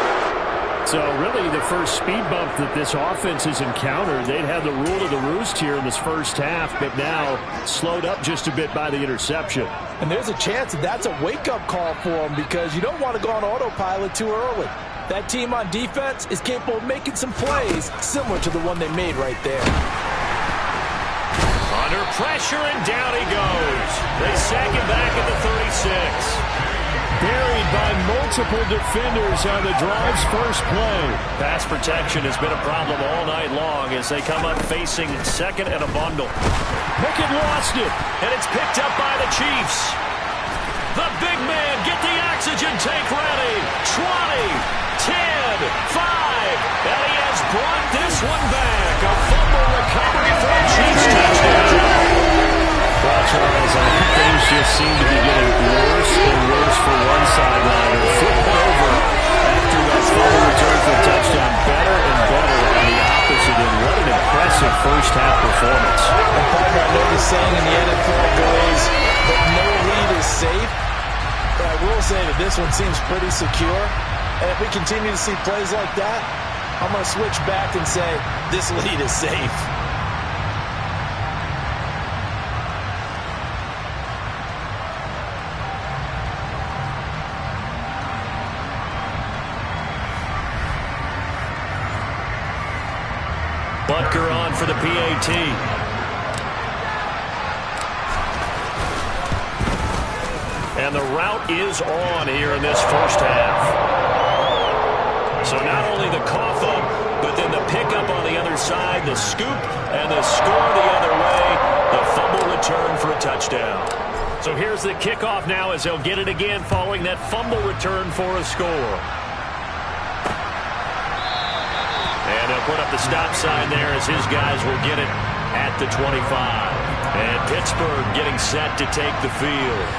So really the first speed bump that this offense has encountered, they'd have the rule of the roost here in this first half, but now slowed up just a bit by the interception. And there's a chance that that's a wake-up call for them, because you don't want to go on autopilot too early. That team on defense is capable of making some plays similar to the one they made right there. Under pressure, and down he goes. They sack him back at the 36. Buried by multiple defenders on the drive's first play. Pass protection has been a problem all night long as they come up facing 2nd and a bundle. Pickett lost it. And it's picked up by the Chiefs. The big man, get the oxygen tank ready. 20. 10, 5, and he has brought this one back. A fumble recovery for a Chiefs touchdown. Well, Charles, I think things just seem to be getting worse and worse for one sideline. And flipping over after that fumble return for a touchdown, better and better on the opposite end. What an impressive first half performance. And partner, I know the saying in the NFL goes that no lead is safe, but I will say that this one seems pretty secure. And if we continue to see plays like that, I'm going to switch back and say this lead is safe. Butker on for the PAT. And the route is on here in this first half. So not only the cough up, but then the pickup on the other side, the scoop, and the score the other way. The fumble return for a touchdown. So here's the kickoff now as they'll get it again following that fumble return for a score. And they'll put up the stop sign there as his guys will get it at the 25. And Pittsburgh getting set to take the field.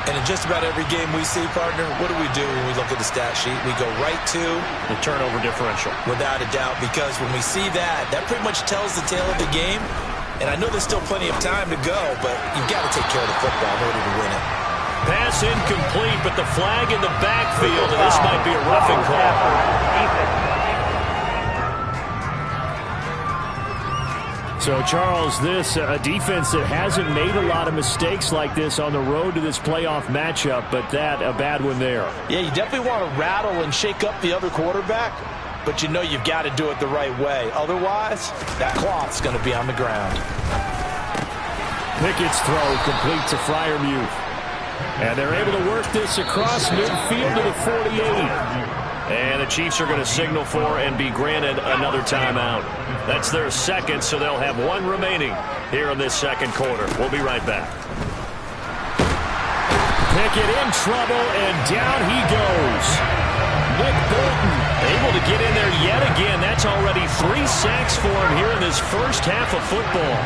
And in just about every game we see, partner, what do we do when we look at the stat sheet? We go right to the turnover differential. Without a doubt, because when we see that, that pretty much tells the tale of the game. And I know there's still plenty of time to go, but you've got to take care of the football in order to win it. Pass incomplete, but the flag in the backfield, and this might be a roughing call. So, Charles, this a defense that hasn't made a lot of mistakes like this on the road to this playoff matchup, but that a bad one there. Yeah, you definitely want to rattle and shake up the other quarterback, but you know you've got to do it the right way. Otherwise, that cloth's going to be on the ground. Pickett's throw complete to Freiermuth. And they're able to work this across midfield to the 48. And the Chiefs are going to signal for and be granted another timeout. That's their second, so they'll have one remaining here in this second quarter. We'll be right back. Pickett in trouble, and down he goes. Nick Bolton able to get in there yet again. That's already 3 sacks for him here in this first half of football.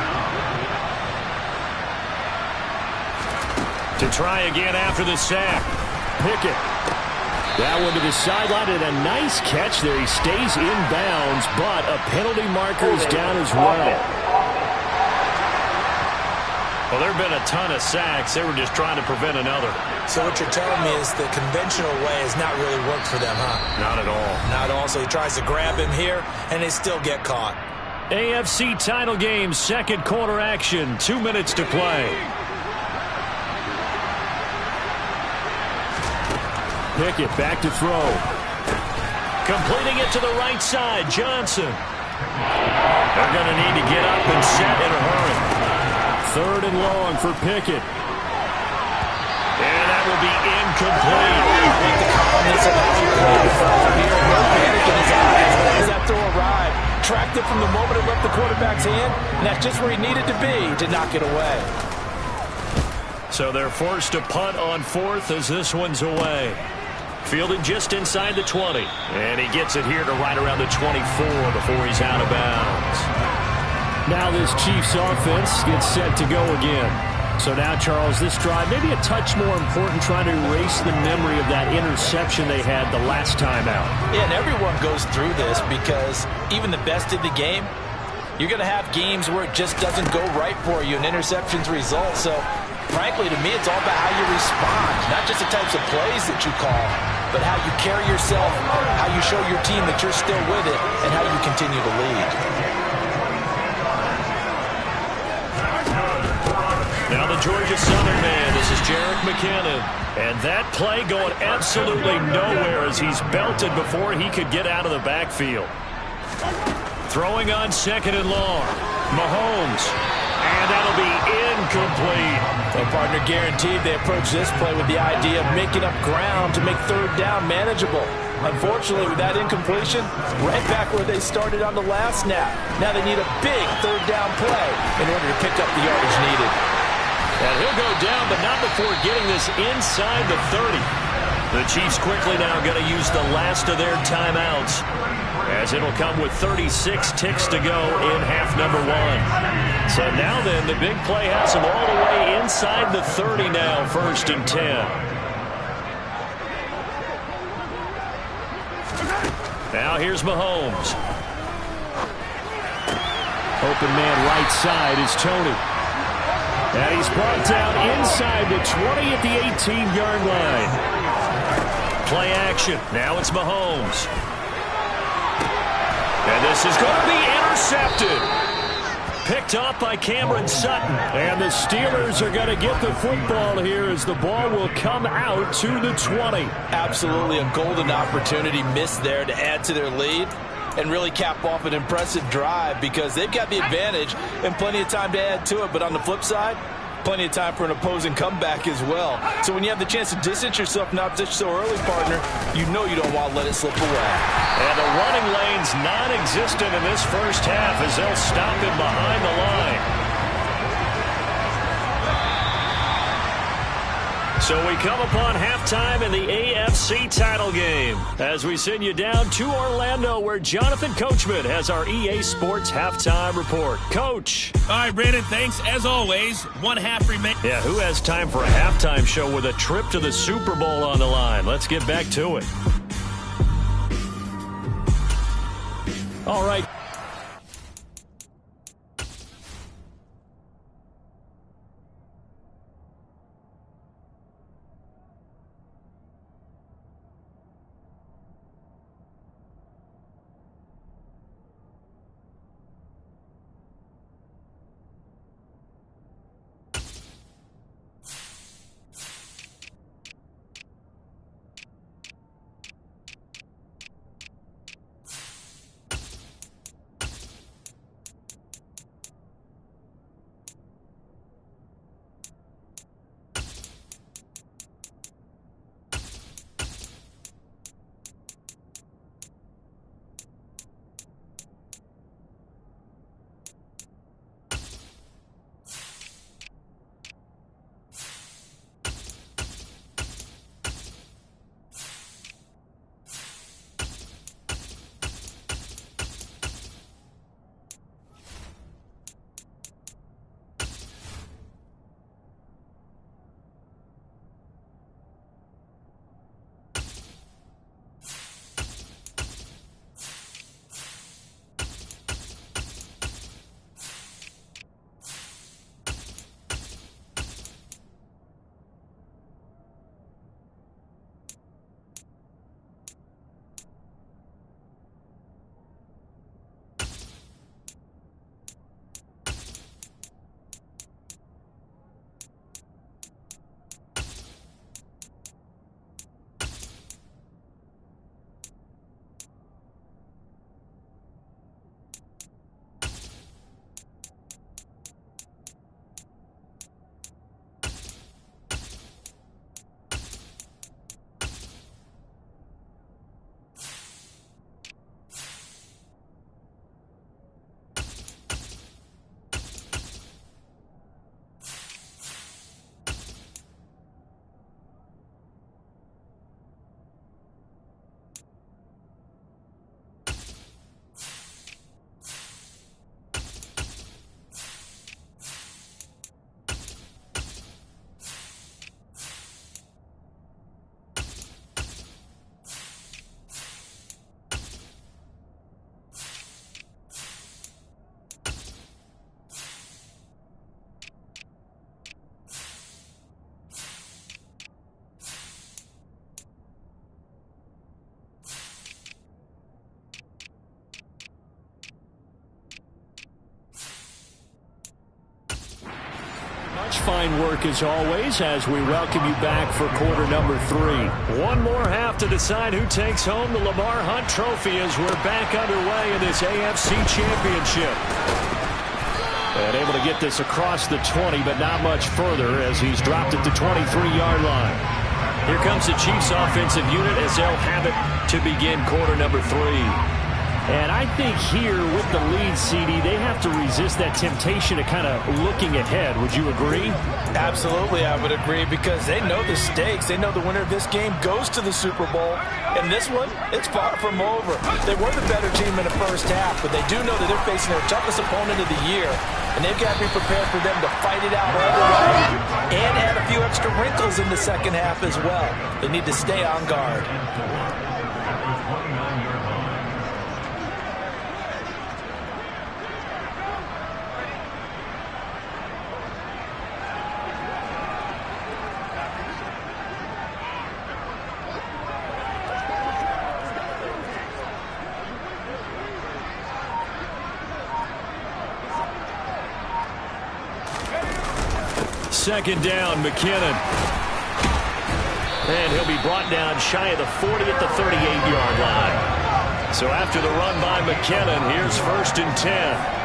To try again after the sack. Pickett. That one to the sideline, and a nice catch there. He stays in bounds, but a penalty marker is down as well. Well, there have been a ton of sacks. They were just trying to prevent another. So what you're telling me is the conventional way has not really worked for them, huh? Not at all. Not at all. So he tries to grab him here, and they still get caught. AFC title game, second quarter action. 2 minutes to play. Pickett back to throw. Completing it to the right side, Johnson. They're going to need to get up and set in a hurry. Third and long for Pickett. And that will be incomplete. With the calmness of how he played from here, no panic in his eyes as that throw arrived. Tracked it from the moment it left the quarterback's hand, and that's just where he needed to be to knock it away. So they're forced to punt on fourth as this one's away. Fielded just inside the 20. And he gets it here to right around the 24 before he's out of bounds. Now this Chiefs offense gets set to go again. So now, Charles, this drive maybe a touch more important, trying to erase the memory of that interception they had the last time out. Yeah, and everyone goes through this because even the best in the game, you're going to have games where it just doesn't go right for you and interceptions result. So, frankly, to me, it's all about how you respond, not just the types of plays that you call, but how you carry yourself, how you show your team that you're still with it, and how you continue to lead. Now the Georgia Southern man, this is Jerick McKinnon. And that play going absolutely nowhere as he's belted before he could get out of the backfield. Throwing on second and long. Mahomes. And that'll be incomplete. Well, partner, guaranteed they approach this play with the idea of making up ground to make third down manageable. Unfortunately, with that incompletion, right back where they started on the last snap. Now they need a big third down play in order to pick up the yardage needed. And he'll go down, but not before getting this inside the 30. The Chiefs quickly now going to use the last of their timeouts, as it'll come with 36 ticks to go in half number one. So now then, the big play has them all the way inside the 30 now, 1st and 10. Now here's Mahomes. Open man right side is Tony. And he's brought down inside the 20 at the 18-yard line. Play action. Now it's Mahomes. And this is going to be intercepted. Picked off by Cameron Sutton. And the Steelers are going to get the football here as the ball will come out to the 20. Absolutely a golden opportunity missed there to add to their lead and really cap off an impressive drive because they've got the advantage and plenty of time to add to it. But on the flip side, plenty of time for an opposing comeback as well. So when you have the chance to distance yourself from opposition so early, partner, you know you don't want to let it slip away. And the running lane's non-existent in this first half as they'll stop him behind the line. So we come upon halftime in the AFC title game as we send you down to Orlando where Jonathan Coachman has our EA Sports halftime report. Coach. All right, Brandon, thanks. As always, 1 half remains. Yeah, who has time for a halftime show with a trip to the Super Bowl on the line? Let's get back to it. All right. Fine work as always as we welcome you back for quarter number 3. One more half to decide who takes home the Lamar Hunt Trophy as we're back underway in this AFC Championship. And able to get this across the 20, but not much further as he's dropped at the 23-yard line. Here comes the Chiefs offensive unit as they'll have it to begin quarter number 3. And I think here with the lead, CD, they have to resist that temptation of kind of looking ahead. Would you agree? Absolutely, I would agree because they know the stakes. They know the winner of this game goes to the Super Bowl. And this one, it's far from over. They were the better team in the first half, but they do know that they're facing their toughest opponent of the year. And they've got to be prepared for them to fight it out all the way and add a few extra wrinkles in the second half as well. They need to stay on guard. second down, McKinnon. And he'll be brought down shy of the 40 at the 38-yard line. So after the run by McKinnon, here's 1st and 10.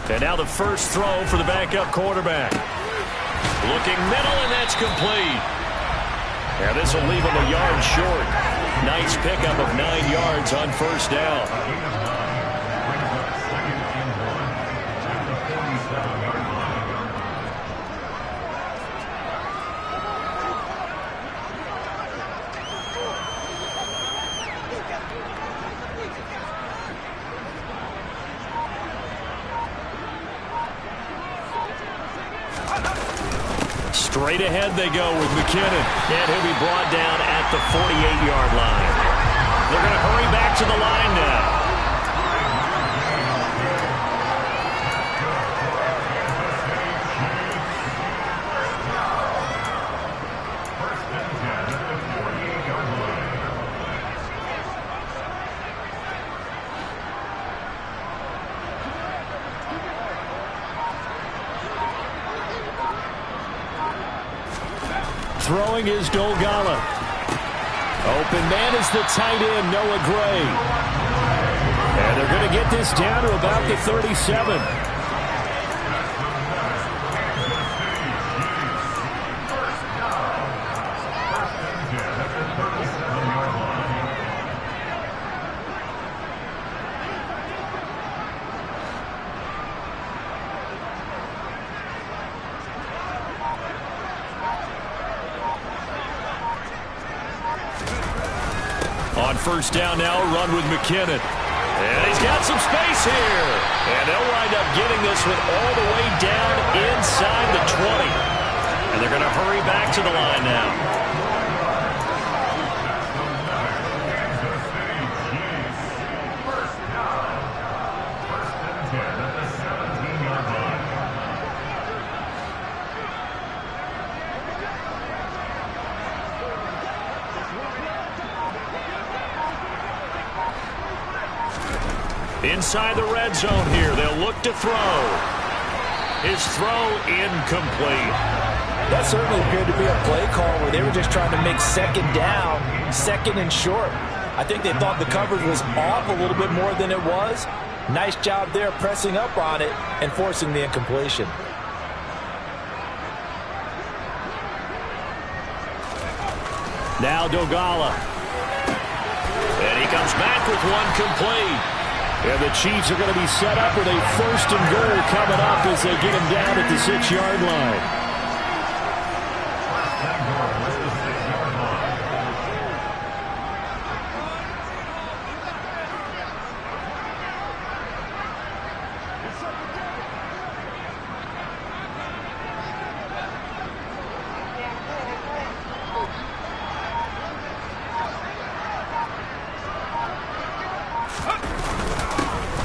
And now the first throw for the backup quarterback. Looking middle, and that's complete. And this will leave him a yard short. Nice pickup of 9 yards on first down. Straight ahead they go with McKinnon. And he'll be brought down at the 48-yard line. They're going to hurry back to the line now. Throwing is Dolgala. Open man is the tight end, Noah Gray. And they're going to get this down to about the 37. On first down now, run with McKinnon. And he's got some space here. And they'll wind up getting this one all the way down inside the 20. And they're going to hurry back to the line now. Inside the red zone here, they'll look to throw. His throw incomplete. That certainly appeared to be a play call where they were just trying to make second down, second and short. I think they thought the coverage was off a little bit more than it was. Nice job there pressing up on it and forcing the incompletion. Now Dolgala. And he comes back with one complete. And the Chiefs are going to be set up with a 1st and goal coming up as they get him down at the 6-yard line.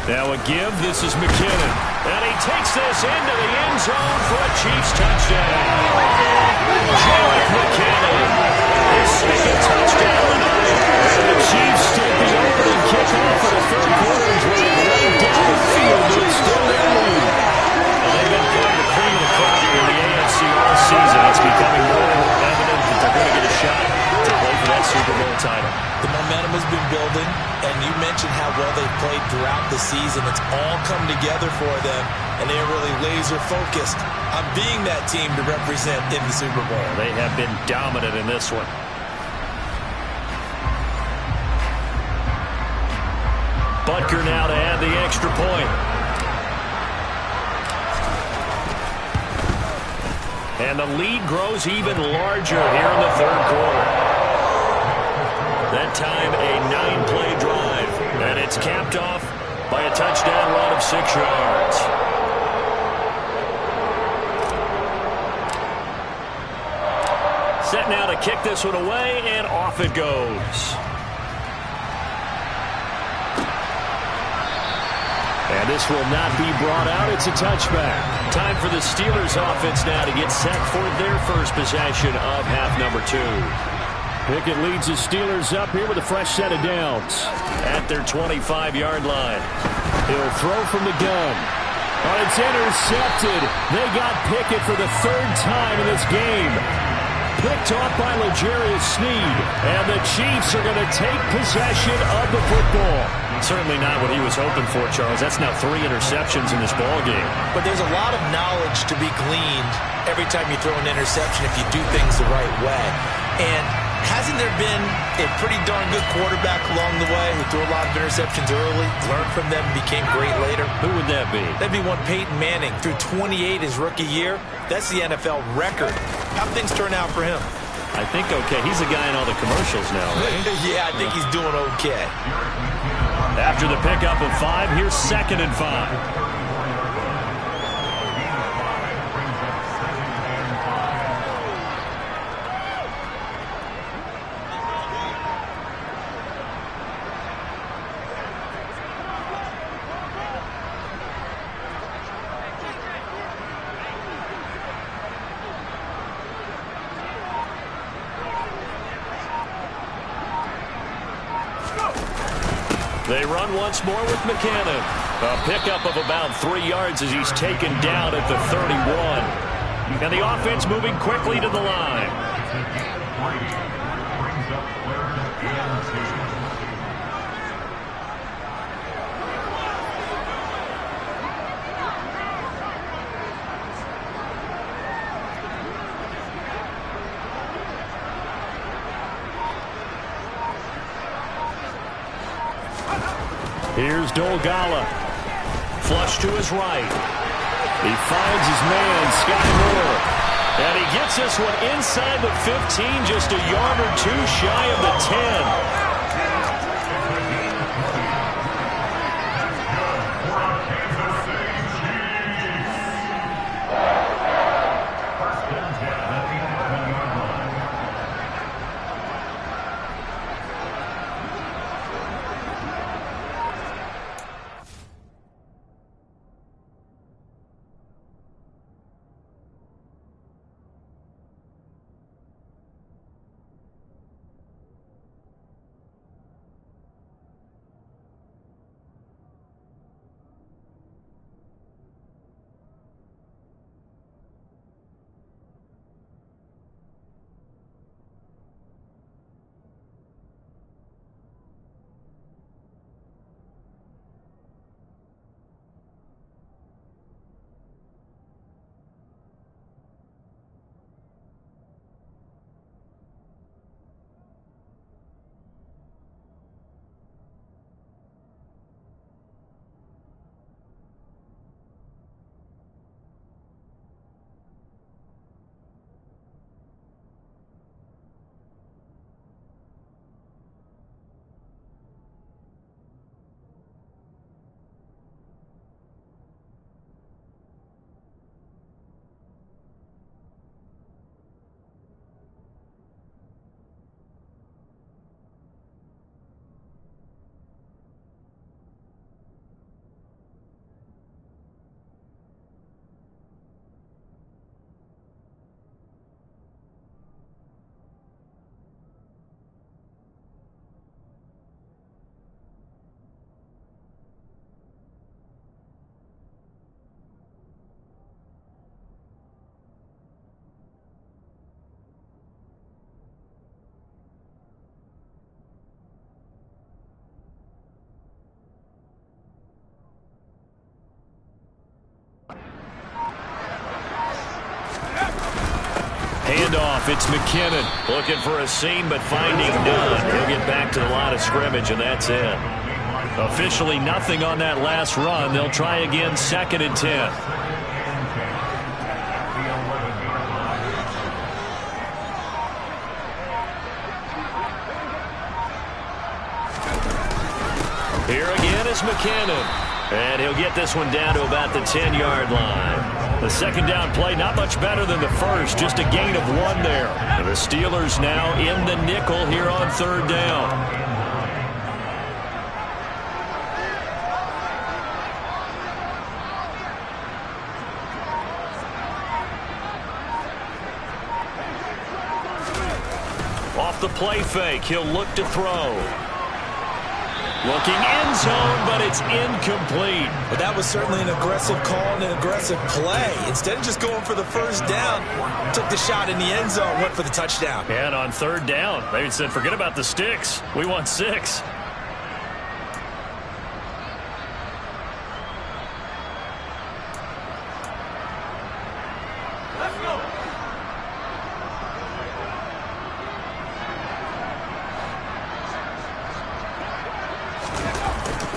Now a give, this is McKinnon. And he takes this into the end zone for a Chiefs touchdown. Jerick McKinnon, his second touchdown tonight. The Chiefs take the opening kickoff of the third quarter is running right down the field, but it's still their lead. Well, they've been putting the cream of the crop here in the AFC all season. It's becoming more and more evident that they're going to get a shot to play for that Super Bowl title. The momentum has been building, and you mentioned how well they've played throughout the season. It's all come together for them, and they're really laser-focused on being that team to represent in the Super Bowl. They have been dominant in this one. Butker now to add the extra point. And the lead grows even larger here in the third quarter. That time a 9-play drive, and it's capped off by a touchdown run of 6 yards. Set now to kick this one away, and off it goes. This will not be brought out. It's a touchback. Time for the Steelers offense now to get set for their first possession of half number 2. Pickett leads the Steelers up here with a fresh set of downs at their 25-yard line. He'll throw from the gun. Oh, it's intercepted. They got Pickett for the 3rd time in this game. Picked off by L'Jarius Sneed. And the Chiefs are going to take possession of the football. Certainly not what he was hoping for, Charles. That's now 3 interceptions in this ballgame. But there's a lot of knowledge to be gleaned every time you throw an interception if you do things the right way. And hasn't there been a pretty darn good quarterback along the way who threw a lot of interceptions early, learned from them, became great later? Who would that be? That'd be one Peyton Manning. Threw 28 his rookie year. That's the NFL record. How'd things turn out for him? I think okay. He's the guy in all the commercials now, right? Yeah, I think he's doing okay. After the pickup of 5, here's 2nd and 5. They run once more with McKinnon. A pickup of about 3 yards as he's taken down at the 31. And the offense moving quickly to the line. Here's Dolgala. Flush to his right. He finds his man, Sky Moore. And he gets this one inside the 15, just a yard or 2 shy of the 10. Handoff, it's McKinnon. Looking for a seam, but finding none. He'll get back to the line of scrimmage, and that's it. Officially nothing on that last run. They'll try again, 2nd and 10. Here again is McKinnon. And he'll get this one down to about the 10-yard line. The second down play, not much better than the first, just a gain of 1 there. And the Steelers now in the nickel here on 3rd down. off the play fake. He'll look to throw. Looking end zone, but it's incomplete. But that was certainly an aggressive call and an aggressive play. Instead of just going for the first down, took the shot in the end zone, went for the touchdown. And on third down, they said, forget about the sticks. We want 6.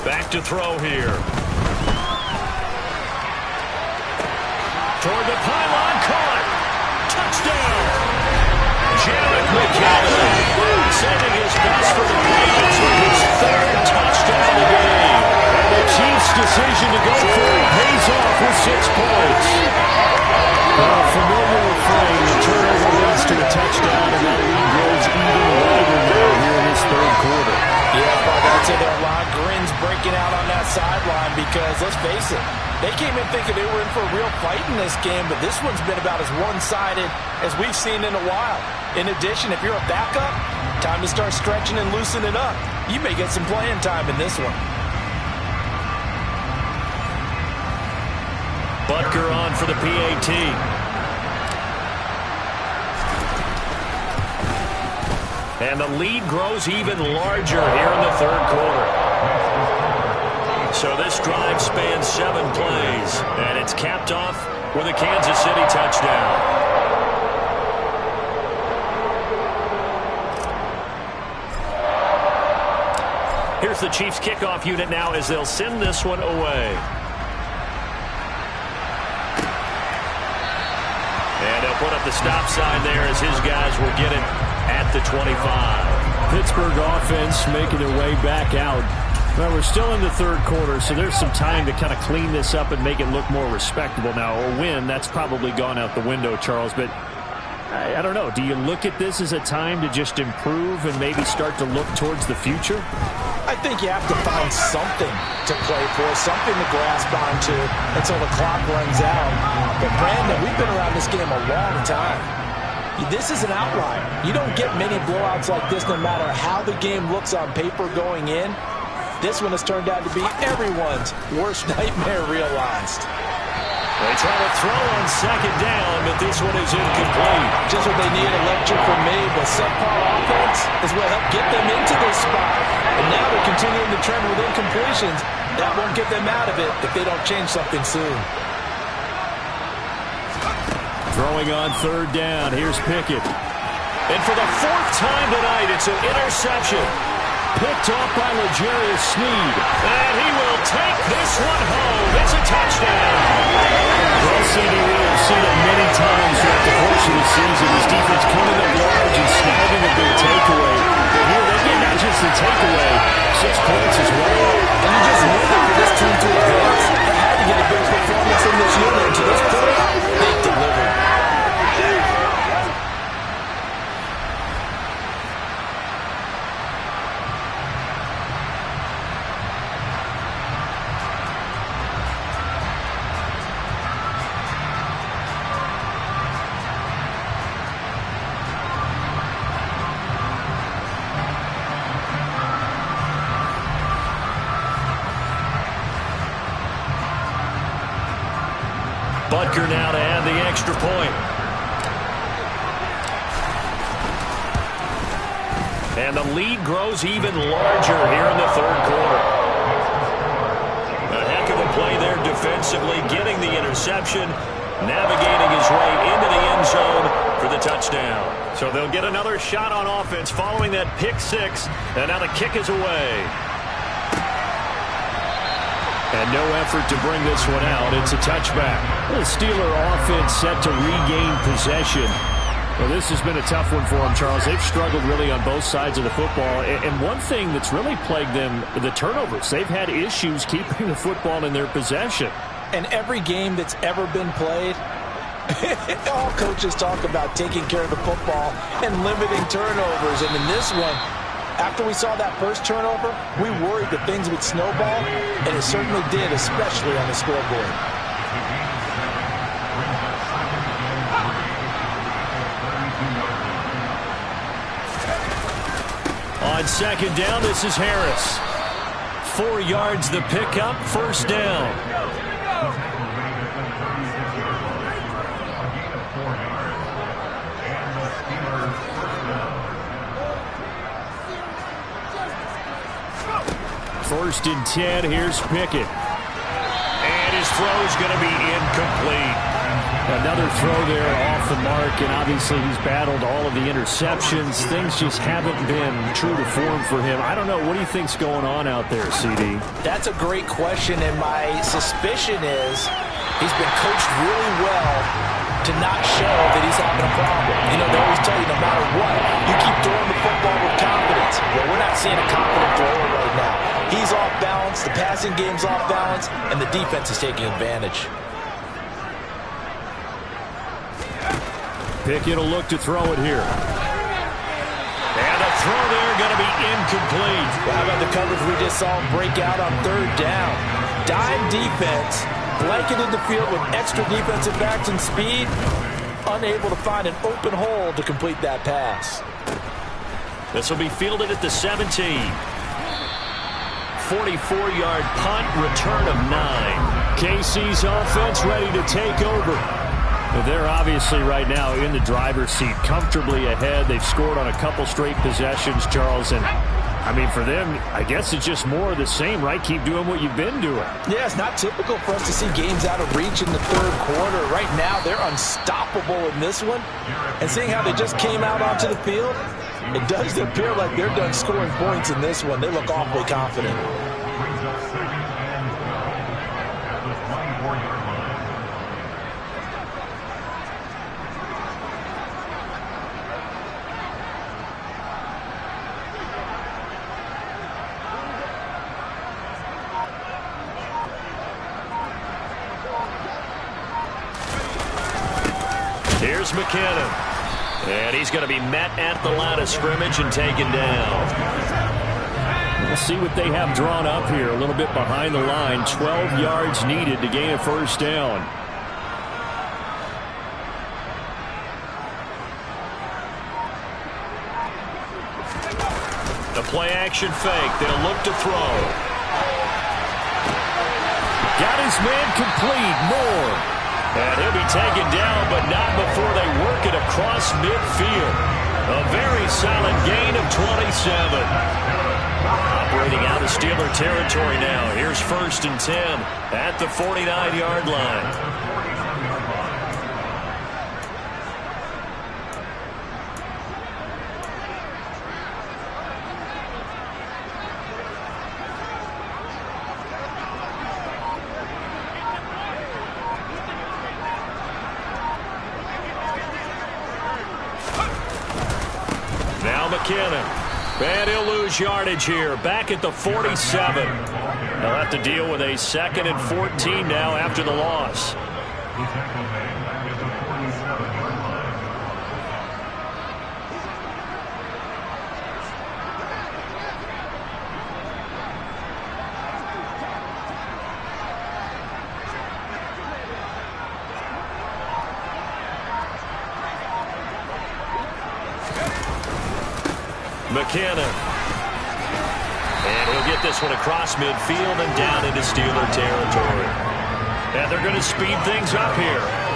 Back to throw here. Toward the pylon, caught. Touchdown. Jarrett McCaffrey saving his best for the Ravens with his 3rd touchdown of the game. And the Chiefs' decision to go for it pays off with 6 points. Familiar refrain. The turnover leads to a touchdown, and that lead grows even wider now here in this 3rd quarter. Yeah, Buck, I'd say there are a lot of grins breaking out on that sideline because, let's face it, they came in thinking they were in for a real fight in this game, but this one's been about as one-sided as we've seen in a while. In addition, if you're a backup, time to start stretching and loosening up. You may get some playing time in this one. Butker on for the PAT. And the lead grows even larger here in the 3rd quarter. So this drive spans 7 plays, and it's capped off with a Kansas City touchdown. Here's the Chiefs kickoff unit now as they'll send this one away. And they'll put up the stop sign there as his guys will get it at the 25. Pittsburgh offense making their way back out. Well, we're still in the 3rd quarter, so there's some time to kind of clean this up and make it look more respectable. Now, a win, that's probably gone out the window, Charles, but I don't know. Do you look at this as a time to just improve and maybe start to look towards the future? I think you have to find something to play for, something to grasp onto until the clock runs out. But, Brandon, we've been around this game a long time. This is an outlier. You don't get many blowouts like this no matter how the game looks on paper going in. This one has turned out to be everyone's worst nightmare realized. They try to throw on 2nd down, but this one is incomplete. Just what they need, electric from me, but subpar offense is what helped get them into this spot. And now they're continuing to trend with incompletions. That won't get them out of it if they don't change something soon. Throwing on 3rd down. Here's Pickett. And for the 4th time tonight, it's an interception. Picked off by L'Jarius Sneed. And he will take this one home. It's a touchdown. Well, CD, we have seen it many times throughout the course of the season. His defense coming up large and snagging a big takeaway. But here they get not just the takeaway, 6 points as well. And you just wonder for this team to advance. They had to get a big performance in this unit. And to this point, they delivered. Butker now to add the extra point. And the lead grows even larger here in the 3rd quarter. A heck of a play there defensively, getting the interception, navigating his way into the end zone for the touchdown. So they'll get another shot on offense following that pick 6, and now the kick is away. And no effort to bring this one out. It's a touchback. The Steeler offense set to regain possession. Well, this has been a tough one for them, Charles. They've struggled really on both sides of the football. And one thing that's really plagued them, the turnovers. They've had issues keeping the football in their possession. And every game that's ever been played, all coaches talk about taking care of the football and limiting turnovers. And in this one, after we saw that first turnover, we worried that things would snowball, and it certainly did, especially on the scoreboard. On second down, this is Harris. 4 yards the pickup, first down. First and 10, here's Pickett. And his throw is going to be incomplete. Another throw there off the mark, and obviously he's battled all of the interceptions. Things just haven't been true to form for him. I don't know. What do you think's going on out there, CD? That's a great question, and my suspicion is he's been coached really well to not show that he's having a problem. You know, they always tell you no matter what, you keep throwing the football with confidence. Well, we're not seeing a confident thrower right now. He's off balance, the passing game's off balance, and the defense is taking advantage. Pickett will look to throw it here. And the throw there going to be incomplete. Well, how about the coverage we just saw him break out on third down? Dime defense, blanketed the field with extra defensive backs and speed, unable to find an open hole to complete that pass. This will be fielded at the 17. 44-yard punt, return of 9. KC's offense ready to take over. They're obviously right now in the driver's seat, comfortably ahead. They've scored on a couple straight possessions, Charles. And, I mean, for them, I guess it's just more of the same, right? Keep doing what you've been doing. Yeah, it's not typical for us to see games out of reach in the third quarter. Right now, they're unstoppable in this one. And seeing how they just came out onto the field, it does appear like they're done scoring points in this one. They look awfully confident. Here's McKinnon. And he's going to be met at the line of scrimmage and taken down. We'll see what they have drawn up here. A little bit behind the line. 12 yards needed to gain a first down. The play-action fake. They'll look to throw. Got his man complete. Moore. And he'll be taken down, but not before they work it across midfield. A very solid gain of 27. Operating out of Steeler territory now. Here's first and 10 at the 49-yard line. McKinnon. And he'll lose yardage here. Back at the 47. They'll have to deal with a 2nd and 14 now after the loss. McKinnon. And he'll get this one across midfield and down into Steeler territory. And they're going to speed things up here.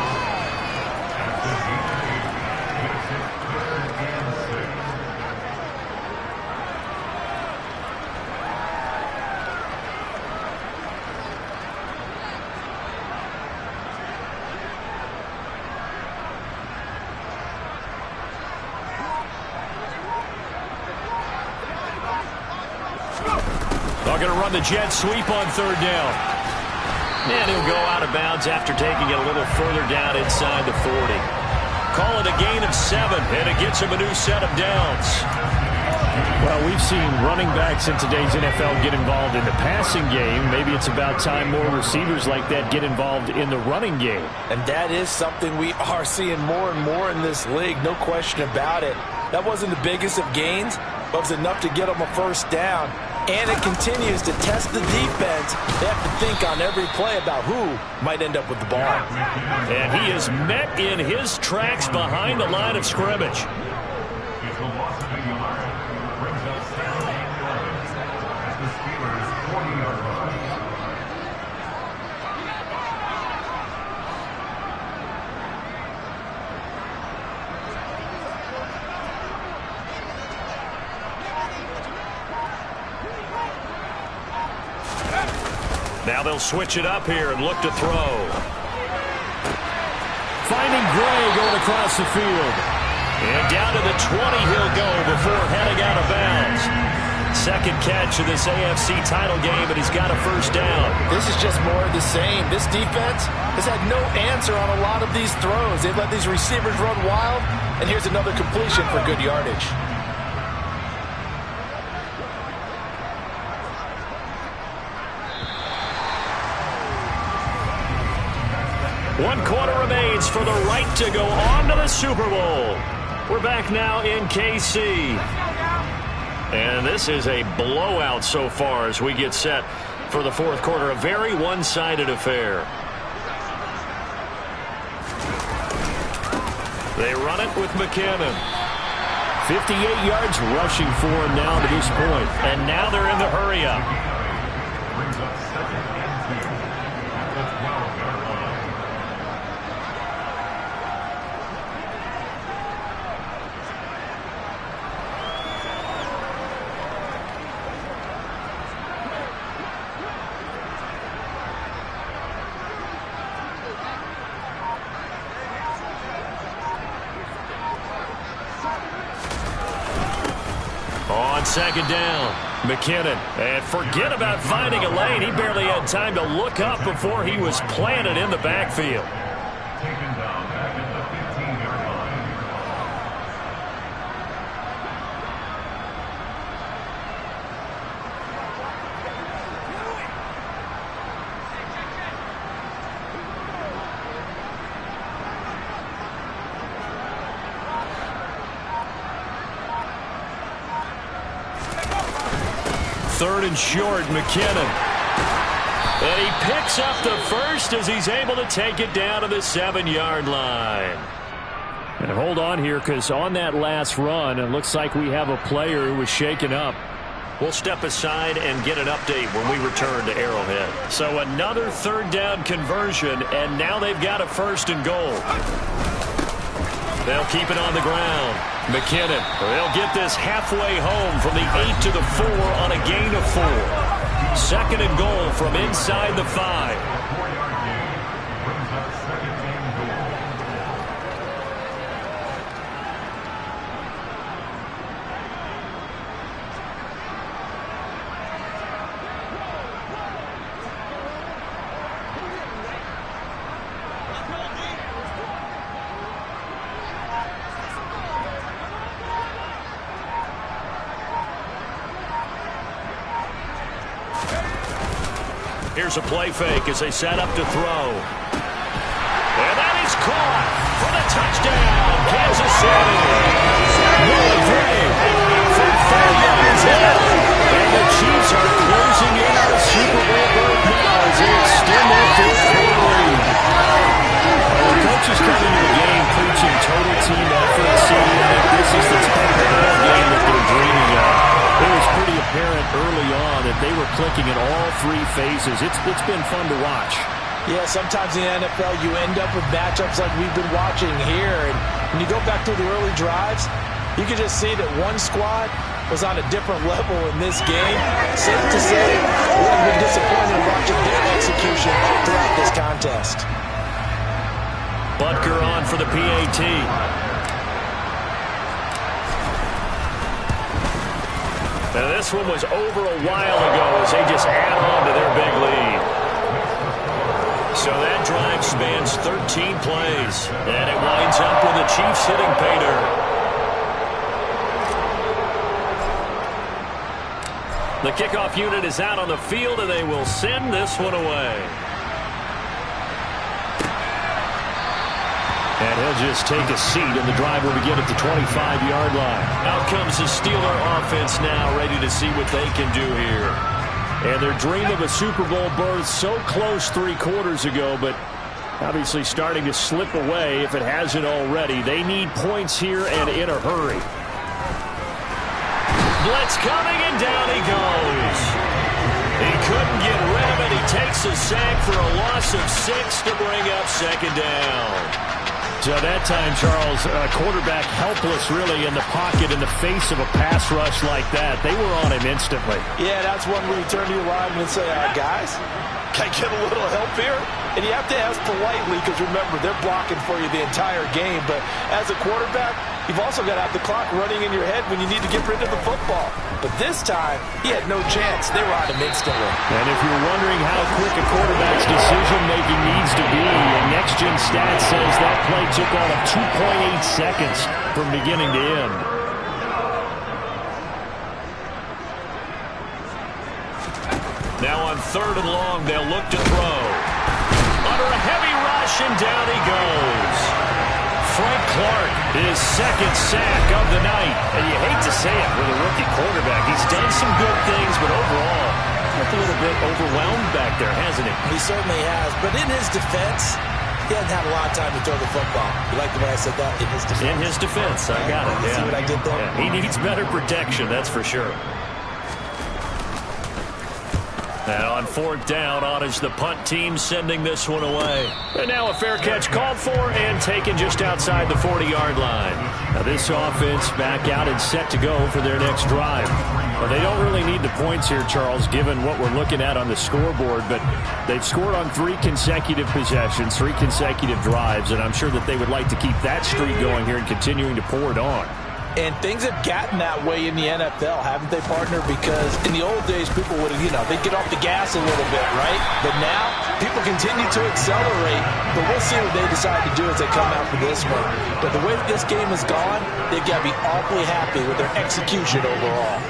They're going to run the jet sweep on third down. And he'll go out of bounds after taking it a little further down inside the 40. Call it a gain of 7, and it gets him a new set of downs. Well, we've seen running backs in today's NFL get involved in the passing game. Maybe it's about time more receivers like that get involved in the running game. And that is something we are seeing more and more in this league, no question about it. That wasn't the biggest of gains, but it was enough to get them a first down. And it continues to test the defense. They have to think on every play about who might end up with the ball. And he is met in his tracks behind the line of scrimmage. Now they'll switch it up here and look to throw. Finding Gray going across the field. And down to the 20 he'll go before heading out of bounds. Second catch of this AFC title game, and he's got a first down. This is just more of the same. This defense has had no answer on a lot of these throws. They've let these receivers run wild, and here's another completion for good yardage. One quarter remains for the right to go on to the Super Bowl. We're back now in KC. And this is a blowout so far as we get set for the fourth quarter. A very one-sided affair. They run it with McKinnon. 58 yards rushing for him now to this point. And now they're in the hurry-up. Second down, McKinnon. And forget about finding a lane. He barely had time to look up before he was planted in the backfield. Taken down back at the 15-yard line. Third and short, McKinnon. And he picks up the first as he's able to take it down to the 7-yard line. And hold on here, because on that last run, it looks like we have a player who was shaken up. We'll step aside and get an update when we return to Arrowhead. So another third down conversion, and now they've got a first and goal. They'll keep it on the ground. McKinnon, they'll get this halfway home from the 8 to the 4 on a gain of 4. Second and goal from inside the 5. Here's a play fake as they set up to throw. And that is caught for the touchdown, Kansas City. Noah Gray from 4 yards out. And the Chiefs are closing in on a Super Bowl berth now as they extend their fourth quarter lead. The coach is coming to the game preaching total team effort, saying that this is the type of ball game that they're dreaming of. It was pretty apparent early on that they were clicking in all three phases. It's been fun to watch. Yeah, sometimes in the NFL you end up with matchups like we've been watching here. And when you go back through the early drives, you can just see that one squad was on a different level in this game. Safe to say, we haven't been disappointed watching their execution throughout this contest. Butker on for the PAT. Now this one was over a while ago as they just add on to their big lead. So that drive spans 13 plays. And it winds up with the Chiefs hitting pay dirt. The kickoff unit is out on the field, and they will send this one away. And he'll just take a seat, and the drive will begin at the 25-yard line. Out comes the Steeler offense now, ready to see what they can do here. And their dream of a Super Bowl berth so close 3 quarters ago, but obviously starting to slip away if it hasn't already. They need points here and in a hurry. Blitz coming, and down he goes. He That's a sack for a loss of 6 to bring up second down. So that time, Charles, quarterback helpless really in the pocket in the face of a pass rush like that. They were on him instantly. Yeah, that's one where you turn to your lineman and say, guys, can I get a little help here? And you have to ask politely because, remember, they're blocking for you the entire game. But as a quarterback, you've also got to have the clock running in your head when you need to get rid of the football. But this time, he had no chance. They were on him instantly. And if you're wondering how quick a quarterback's decision-making needs to be, Next Gen Stats says that play took all of 2.8 seconds from beginning to end. Now on 3rd and long, they'll look to throw. Under a heavy rush, and down he goes. Frank Clark, his second sack of the night. And you hate to say it with a rookie quarterback. He's done some good things, but overall, looked a little bit overwhelmed back there, hasn't he? He certainly has. But in his defense, he hasn't had a lot of time to throw the football. You like the way I said that? In his defense. In his defense. I got it. See what I did there? Yeah, he needs better protection, that's for sure. And on 4th down, on is the punt team sending this one away. And now a fair catch called for and taken just outside the 40-yard line. Now this offense back out and set to go for their next drive. Well, they don't really need the points here, Charles, given what we're looking at on the scoreboard, but they've scored on 3 consecutive possessions, 3 consecutive drives, and I'm sure that they would like to keep that streak going here and continuing to pour it on. And things have gotten that way in the NFL, haven't they, partner? Because in the old days, people would have, they'd get off the gas a little bit, right? But now, people continue to accelerate. But we'll see what they decide to do as they come out for this one. But the way that this game has gone, they've got to be awfully happy with their execution overall.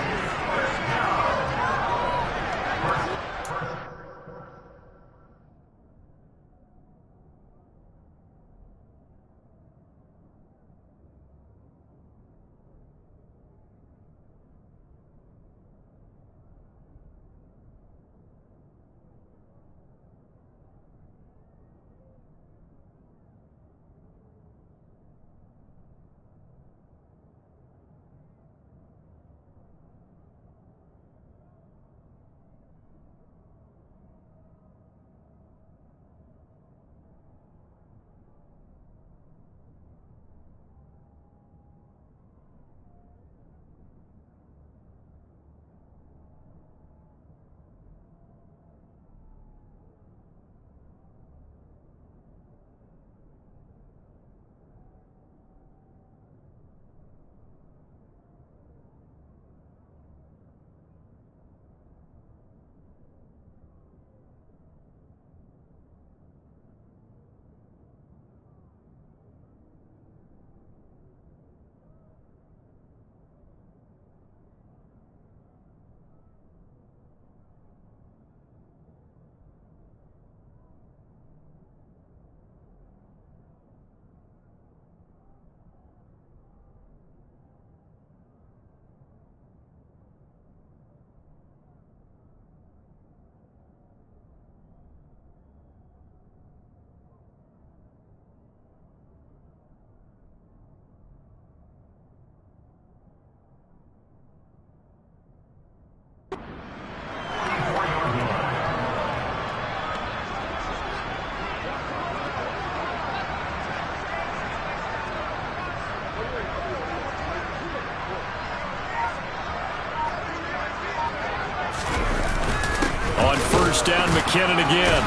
Down McKinnon again.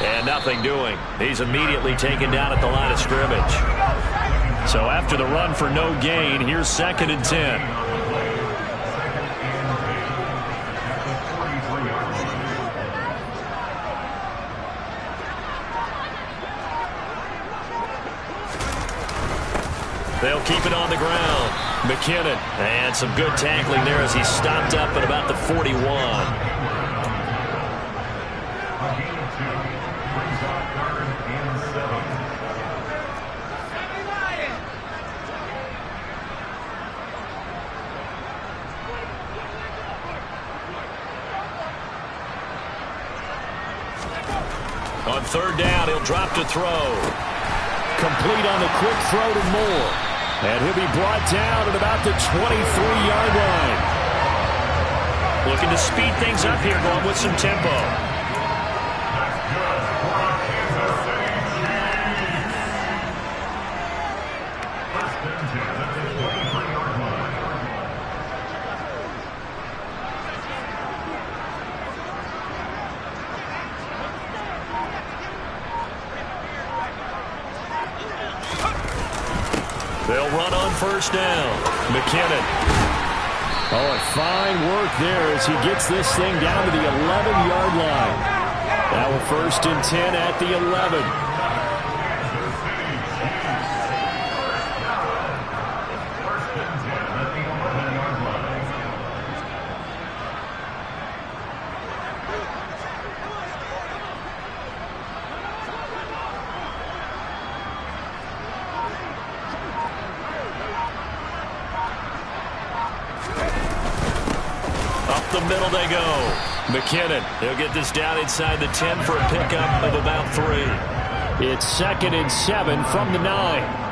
And nothing doing. He's immediately taken down at the line of scrimmage. So after the run for no gain, here's 2nd and 10. They'll keep it on the ground. McKinnon. And some good tackling there as he stopped up at about the 41. On 3rd down, he'll drop to throw. Complete on the quick throw to Moore. And he'll be brought down at about the 23-yard line. Looking to speed things up here, going with some tempo. They'll run on first down. McKinnon. Oh, and fine work there as he gets this thing down to the 11-yard line. Now a 1st and 10 at the 11. The middle they go. McKinnon, he'll get this down inside the 10 for a pickup of about 3. It's 2nd and 7 from the 9.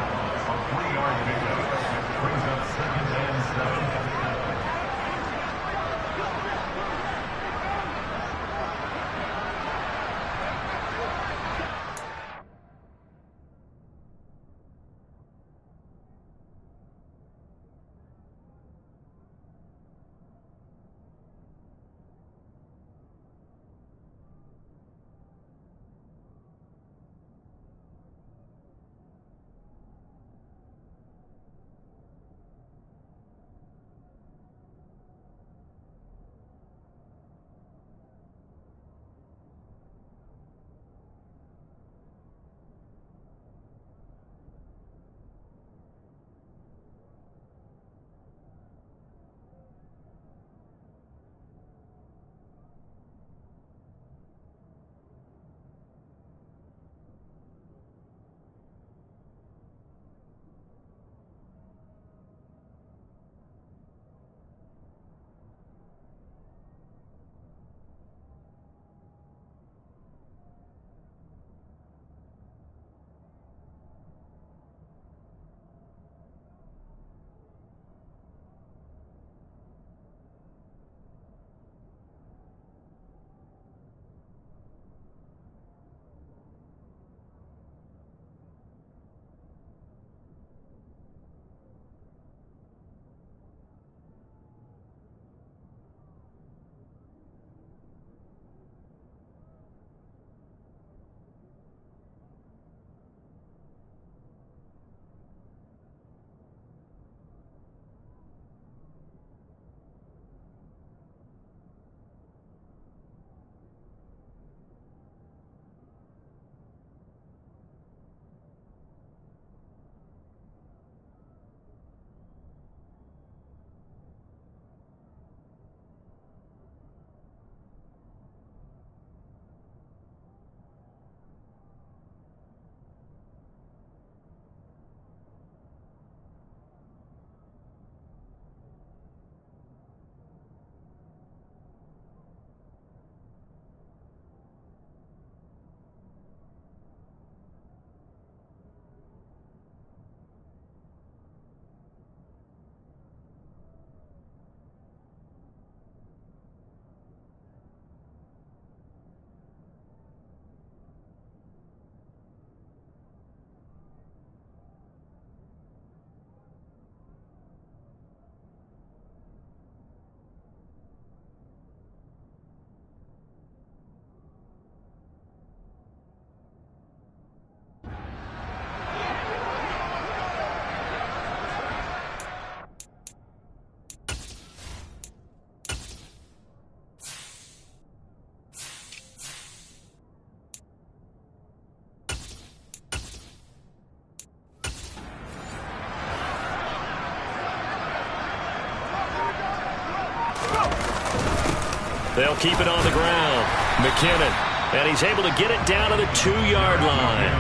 They'll keep it on the ground. McKinnon, and he's able to get it down to the 2-yard line.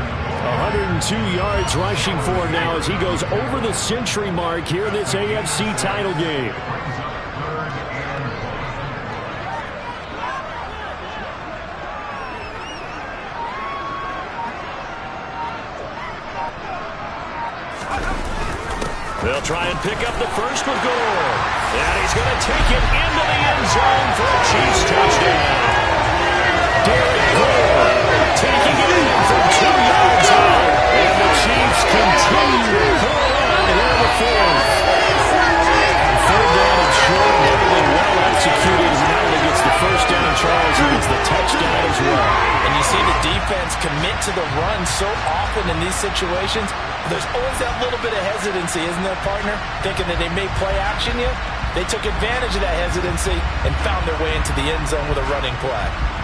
102 yards rushing for him now as he goes over the century mark here in this AFC title game. They'll try and pick up the first with Gore. And he's going to take it into the end zone for a Chiefs touchdown. Derek Gore taking it in from 2 yards out. And the Chiefs continue to pull on here in the 4th. 3rd down and short, and everything well executed. He not only gets the first down, Charles, he gets the touchdown as well. And you see the defense commit to the run so often in these situations. There's always that little bit of hesitancy, isn't there, partner? Thinking that they may play action you. They took advantage of that hesitancy and found their way into the end zone with a running play.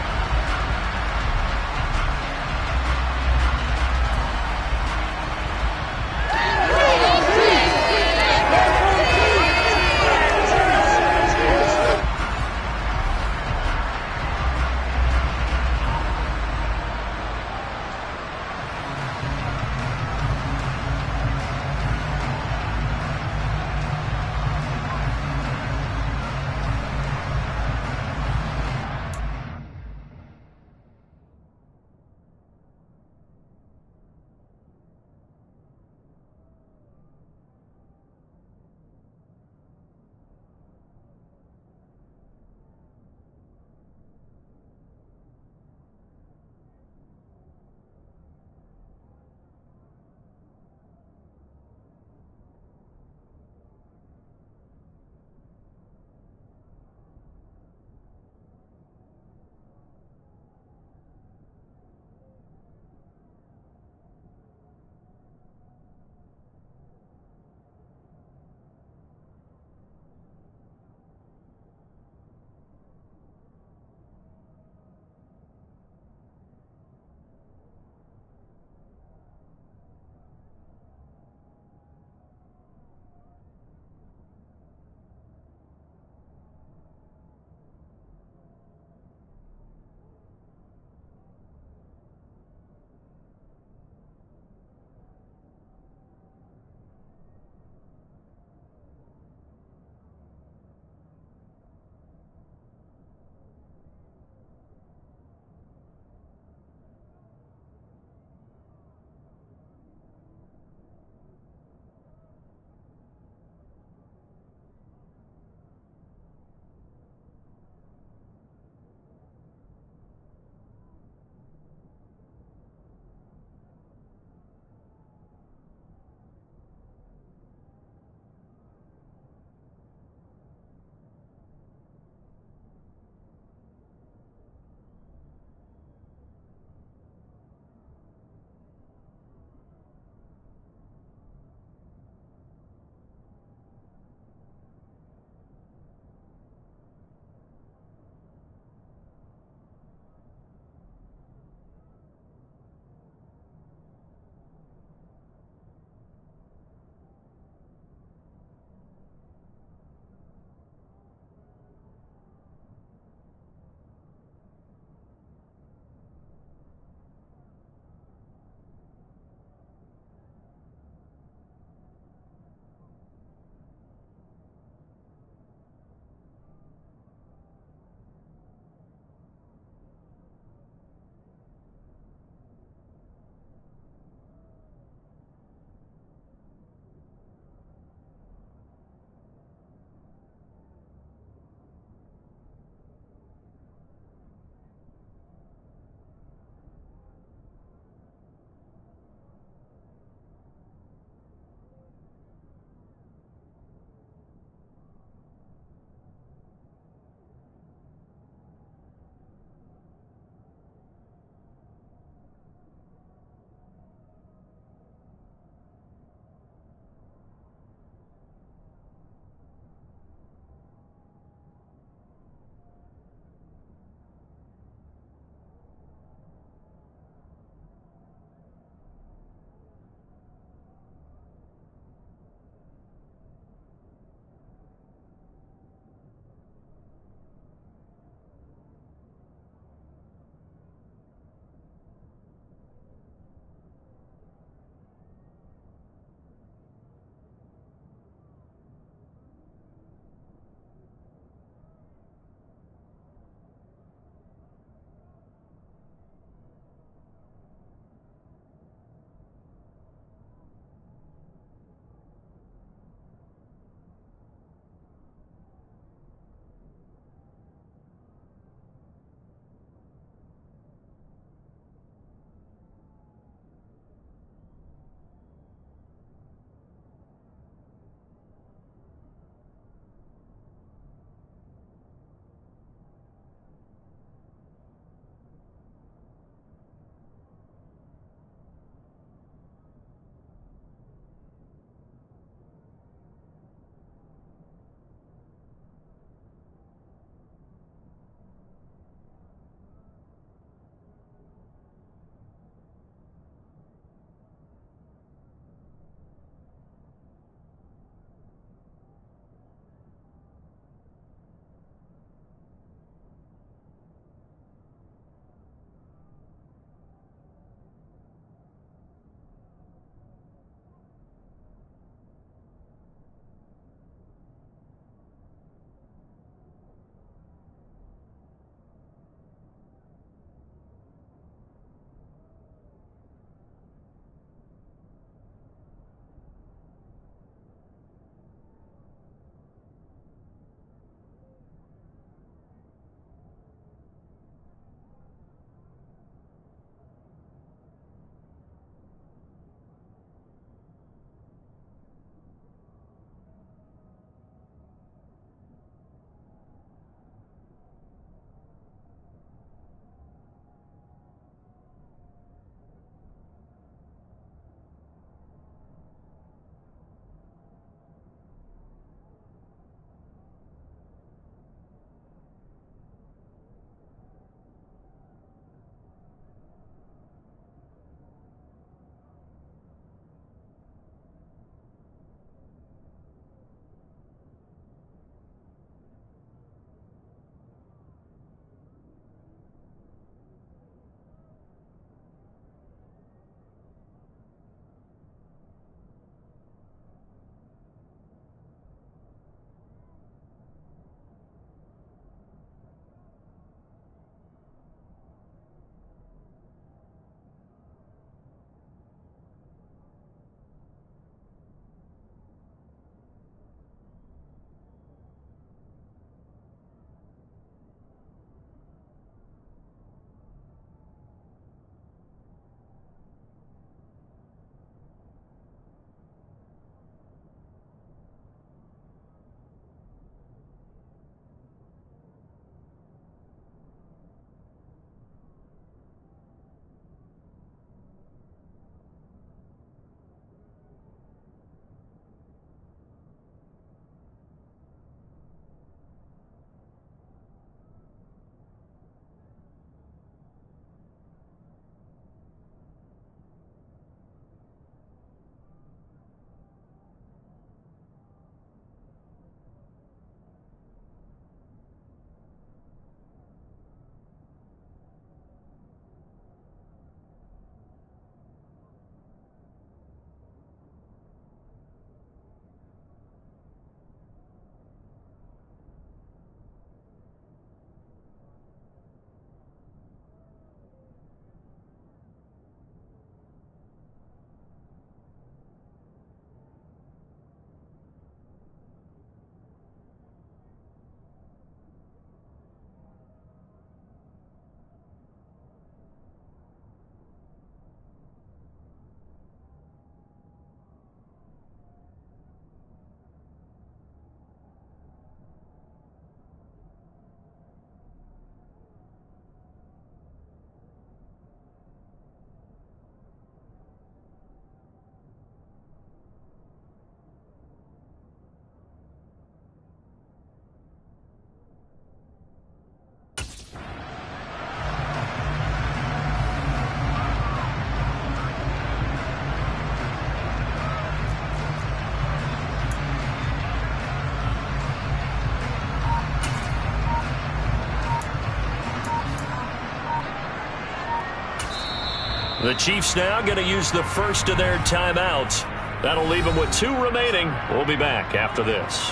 The Chiefs now going to use the first of their timeouts. That'll leave them with 2 remaining. We'll be back after this.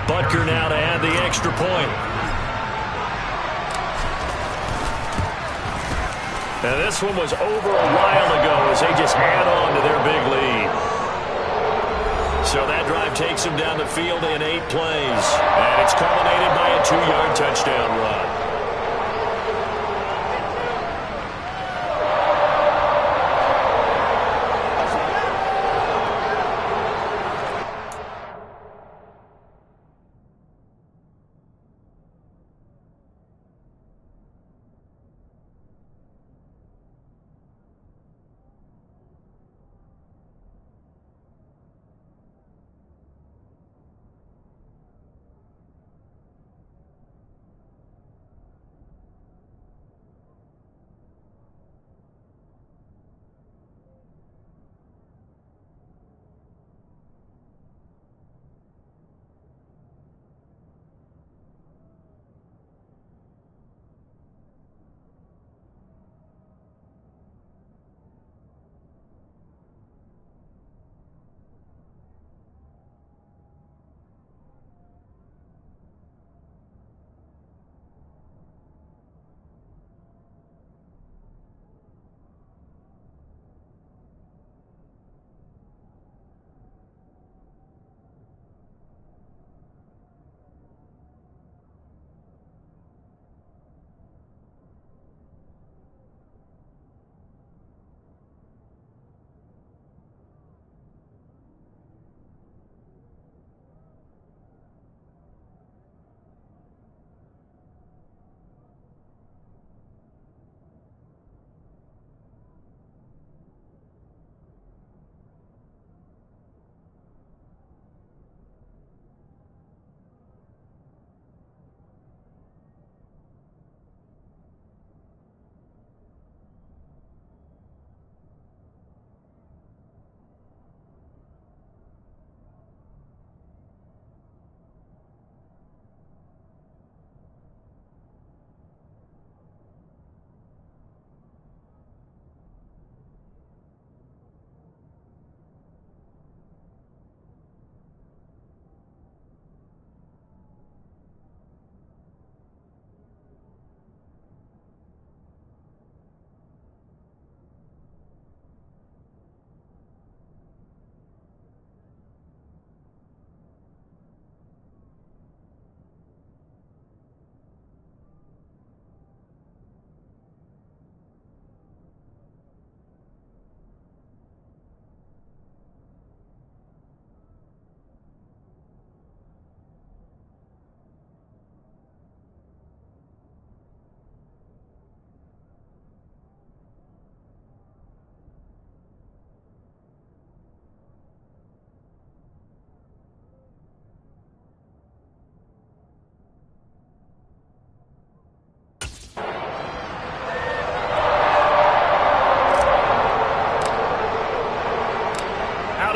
Butker now to add the extra point. Now this one was over a while ago as they just add on to their big lead. So that drive takes them down the field in 8 plays. And it's culminated by a 2-yard touchdown run.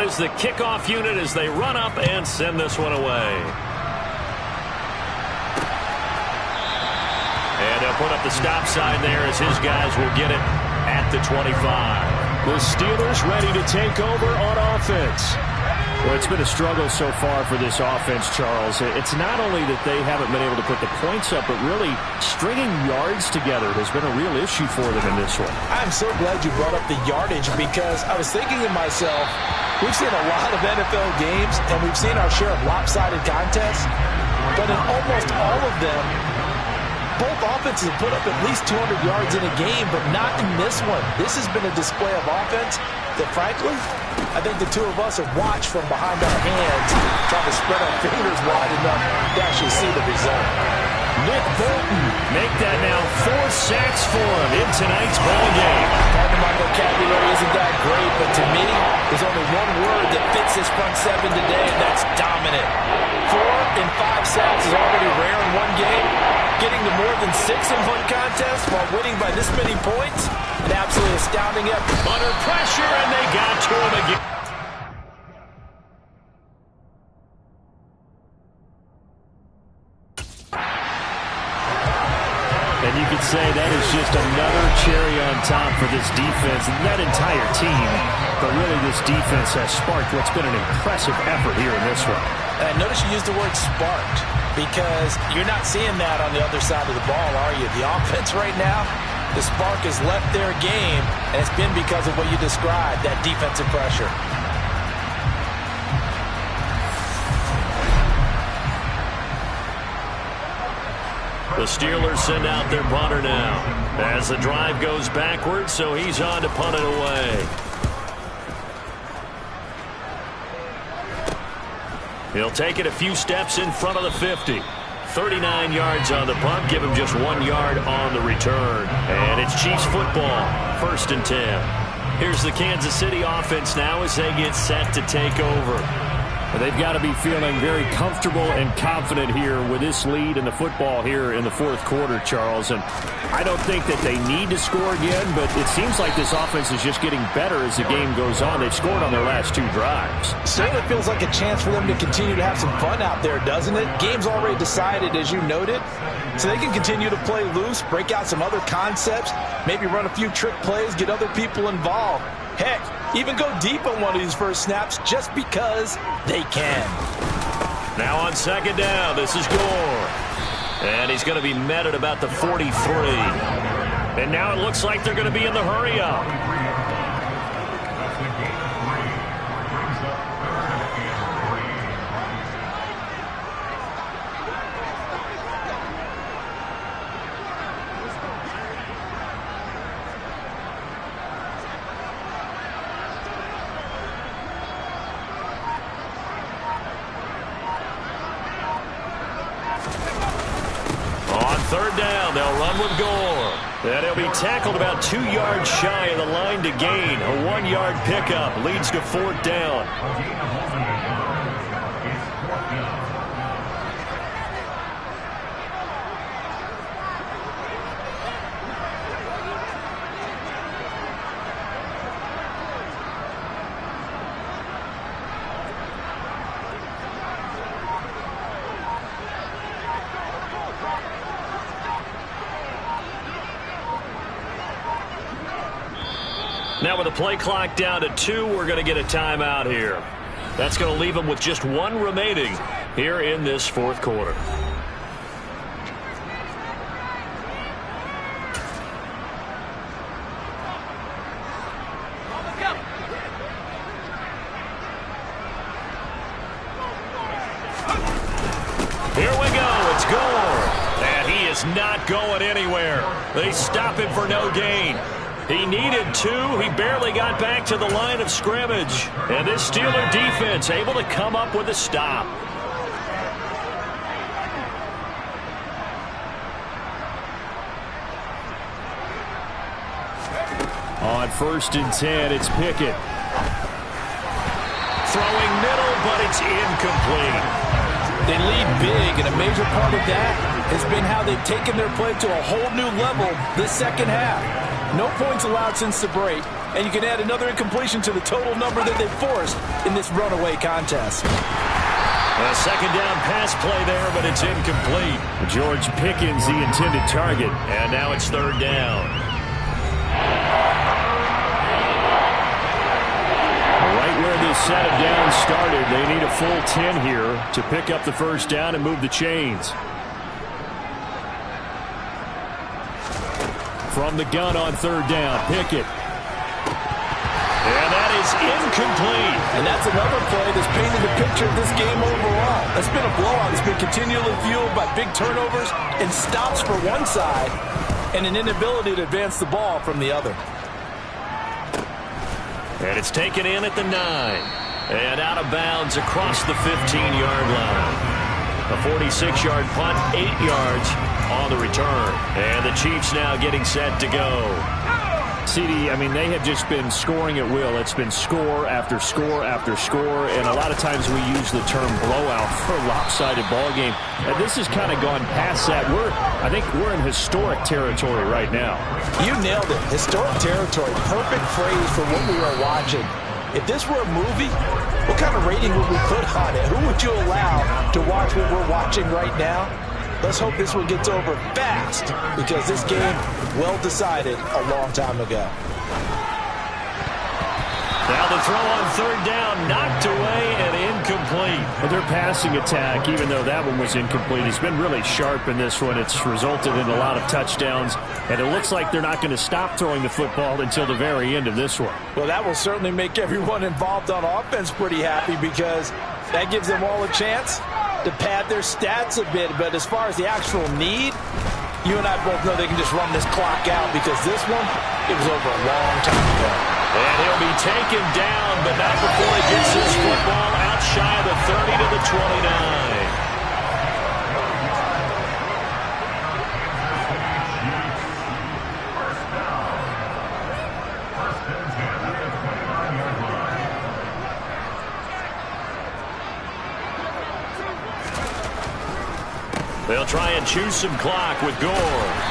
Is the kickoff unit as they run up and send this one away. And they'll put up the stop sign there as his guys will get it at the 25. The Steelers ready to take over on offense. Well, it's been a struggle so far for this offense, Charles. It's not only that they haven't been able to put the points up, but really stringing yards together has been a real issue for them in this one. I'm so glad you brought up the yardage because I was thinking to myself, we've seen a lot of NFL games, and we've seen our share of lopsided contests, but in almost all of them, both offenses have put up at least 200 yards in a game, but not in this one. This has been a display of offense that, frankly, I think the two of us have watched from behind our hands, trying to spread our fingers wide enough to actually see the result. Nick Bolton make that now 4 sacks for him in tonight's ball game. Pardon My vocabulary isn't that great, but to me, there's only one word that fits this front seven today, and that's dominant. 4 and 5 sacks is already rare in one game. Getting to more than 6 in one contest while winning by this many points, an absolutely astounding effort. Under pressure, and they got to him again. And you could say that is just another cherry on top for this defense and that entire team. But really, this defense has sparked what's been an impressive effort here in this one. And notice you used the word sparked, because you're not seeing that on the other side of the ball, are you? The offense right now, the spark has left their game, and it's been because of what you described, that defensive pressure. The Steelers send out their punter now as the drive goes backwards, so he's on to punt it away. He'll take it a few steps in front of the 50. 39 yards on the punt, give him just 1 yard on the return. And it's Chiefs football, 1st and 10. Here's the Kansas City offense now as they get set to take over. They've got to be feeling very comfortable and confident here with this lead in the football here in the 4th quarter, Charles. And I don't think that they need to score again, but it seems like this offense is just getting better as the game goes on. They've scored on their last 2 drives. Certainly feels like a chance for them to continue to have some fun out there, doesn't it? Game's already decided, as you noted, so they can continue to play loose, break out some other concepts, maybe run a few trick plays, get other people involved. Heck, even go deep on one of these first snaps just because they can. Now on 2nd down, this is Gore. And he's going to be met at about the 43. And now it looks like they're going to be in the hurry up. On 3rd down, they'll run with Gore. And he'll be tackled about 2 yards shy of the line to gain. A 1-yard pickup leads to 4th down. Now with the play clock down to 2, we're going to get a timeout here. That's going to leave them with just 1 remaining here in this 4th quarter. Here we go. It's Gore. And he is not going anywhere. They stop him for no gain. He needed 2. He barely got back to the line of scrimmage. And this Steeler defense able to come up with a stop. On 1st and 10, it's Pickett. Throwing middle, but it's incomplete. They lead big, and a major part of that has been how they've taken their play to a whole new level this 2nd half. No points allowed since the break, and you can add another incompletion to the total number that they've forced in this runaway contest. A 2nd down pass play there, but it's incomplete. George Pickens, the intended target. And now it's 3rd down. Right where this set of downs started, they need a full 10 here to pick up the 1st down and move the chains. From the gun on 3rd down, Pickett. And that is incomplete. And that's another play that's painted the picture of this game overall. It's been a blowout. It's been continually fueled by big turnovers and stops for one side and an inability to advance the ball from the other. And it's taken in at the 9. And out of bounds across the 15-yard line. A 46-yard punt, 8 yards on the return. And the Chiefs now getting set to go. CD, I mean, they have just been scoring at will. It's been score after score after score, and a lot of times we use the term blowout for a lopsided ball game. And this has kind of gone past that. I think we're in historic territory right now. You nailed it. Historic territory. Perfect phrase for what we are watching. If this were a movie, what kind of rating would we put on it? Who would you allow to watch what we're watching right now? Let's hope this one gets over fast, because this game, well decided a long time ago. Now the throw on third down, knocked away and incomplete. But their passing attack, even though that one was incomplete, has been really sharp in this one. It's resulted in a lot of touchdowns, and it looks like they're not going to stop throwing the football until the very end of this one. Well, that will certainly make everyone involved on offense pretty happy, because that gives them all a chance to pad their stats a bit. But as far as the actual need, you and I both know they can just run this clock out, because this one, it was over a long time ago. And he'll be taken down, but not before he gets his football out shy of the 30 to the 29. They'll try and choose some clock with Gore.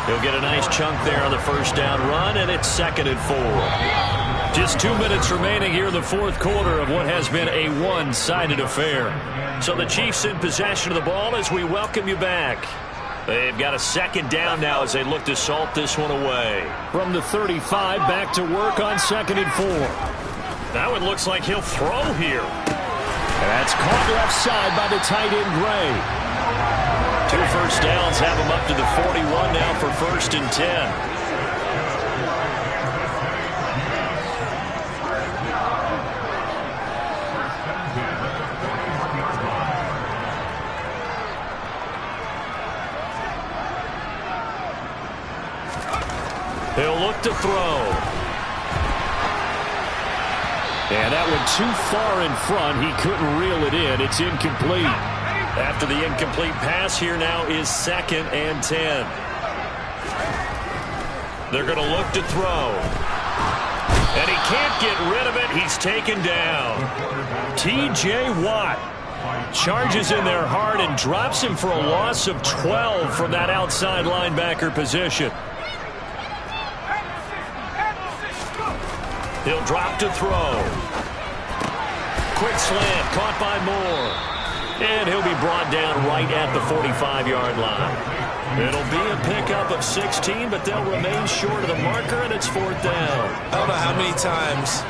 He'll get a nice chunk there on the first down run, and it's 2nd and 4. Just 2 minutes remaining here in the fourth quarter of what has been a one-sided affair. So the Chiefs in possession of the ball as we welcome you back. They've got a 2nd down now as they look to salt this one away. From the 35, back to work on 2nd and 4. That one looks like he'll throw here. And that's caught left side by the tight end, Gray. 2 first downs have him up to the 41 now for 1st and 10. He'll look to throw. And that one too far in front. He couldn't reel it in. It's incomplete. After the incomplete pass, here now is 2nd and 10. They're going to look to throw. And he can't get rid of it. He's taken down. T.J. Watt charges in there hard and drops him for a loss of 12 from that outside linebacker position. He'll drop to throw. Quick slant, caught by Moore. And he'll be brought down right at the 45-yard line. It'll be a pickup of 16, but they'll remain short of the marker, and it's 4th down. I don't know how many times,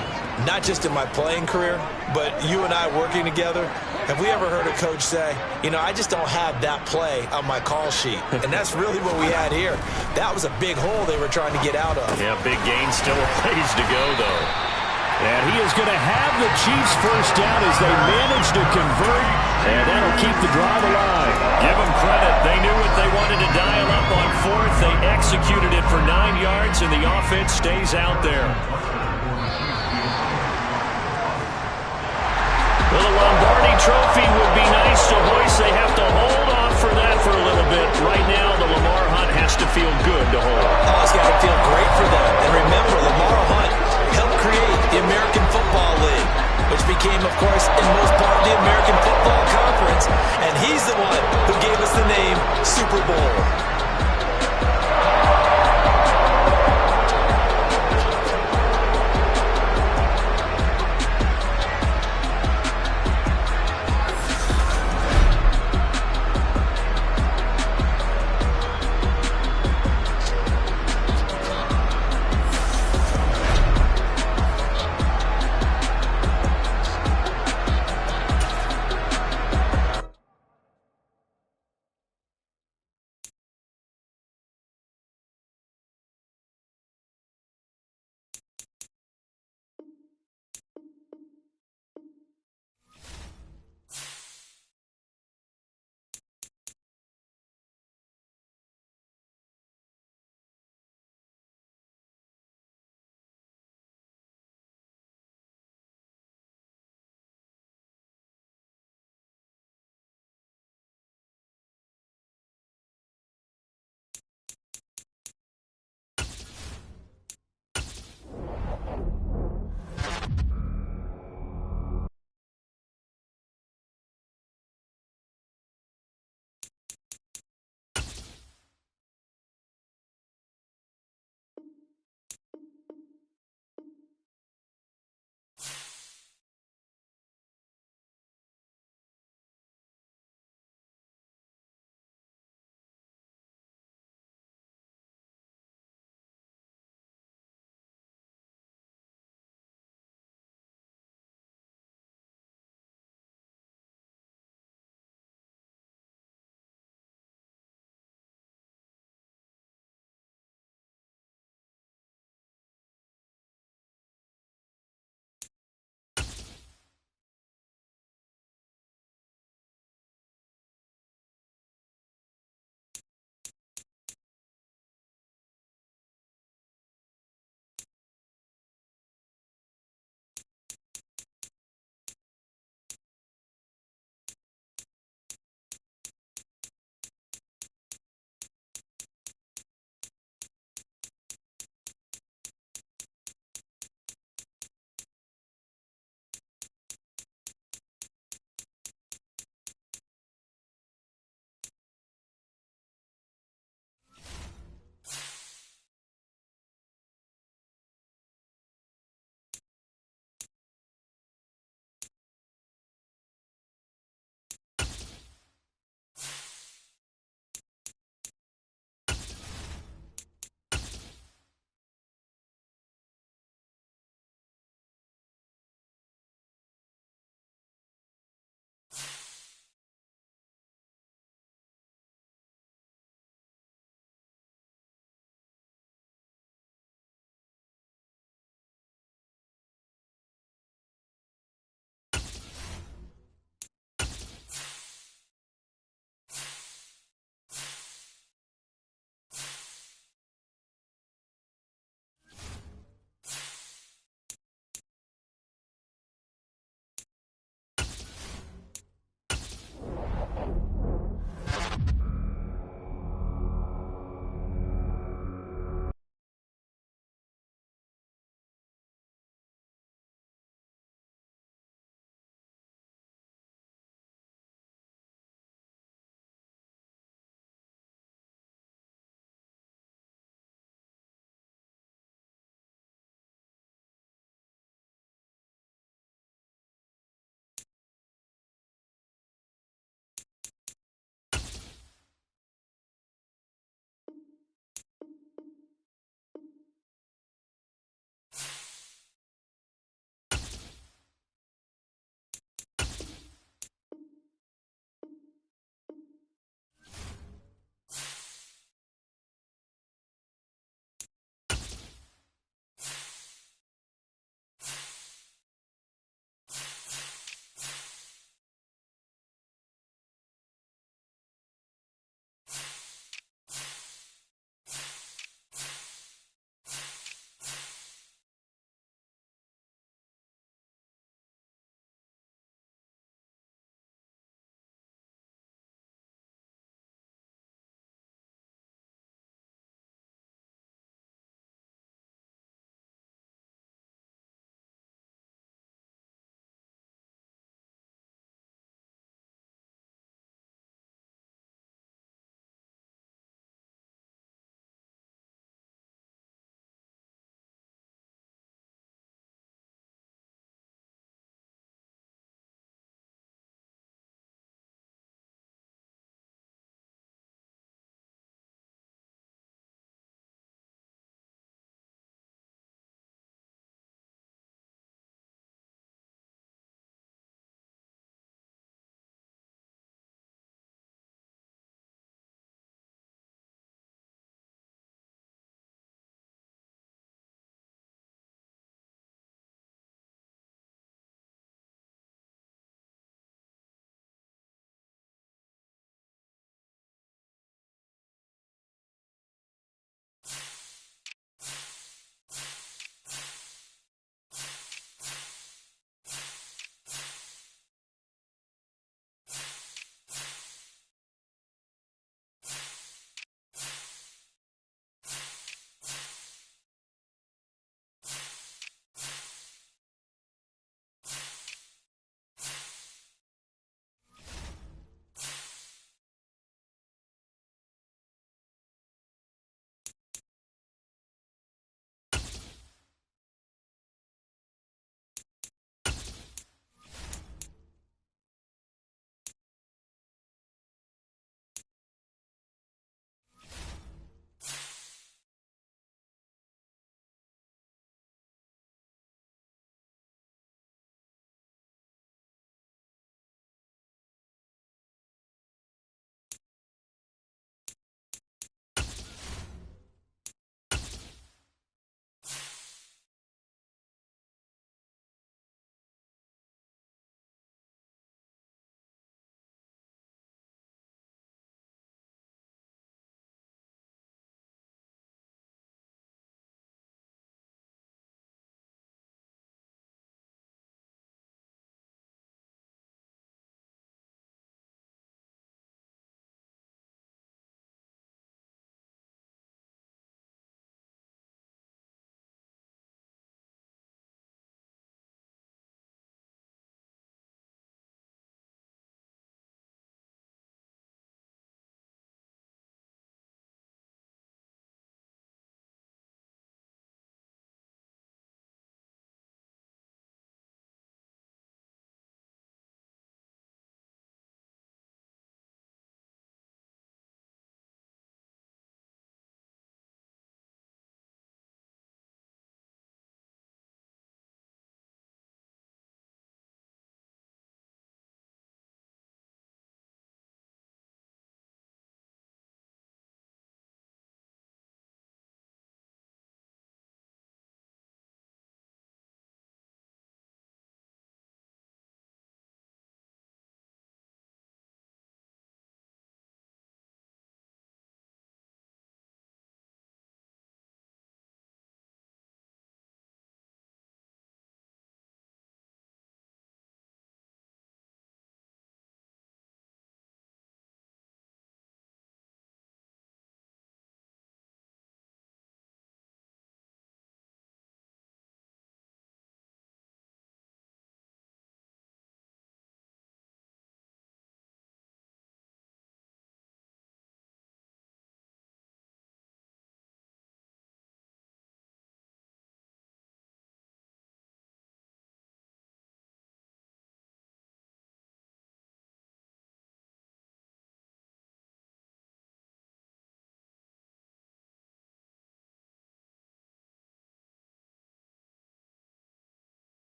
not just in my playing career, but you and I working together, have we ever heard a coach say, you know, I just don't have that play on my call sheet. And that's really what we had here. That was a big hole they were trying to get out of. Yeah, big gain, still a ways to go, though. And he is going to have the Chiefs first down as they manage to convert, and that'll keep the drive alive. Give them credit. They knew what they wanted to dial up on 4th. They executed it for 9 yards, and the offense stays out there. Well, the Lombardi Trophy would be nice to hoist. They have to hold off for that for a little bit. Right now,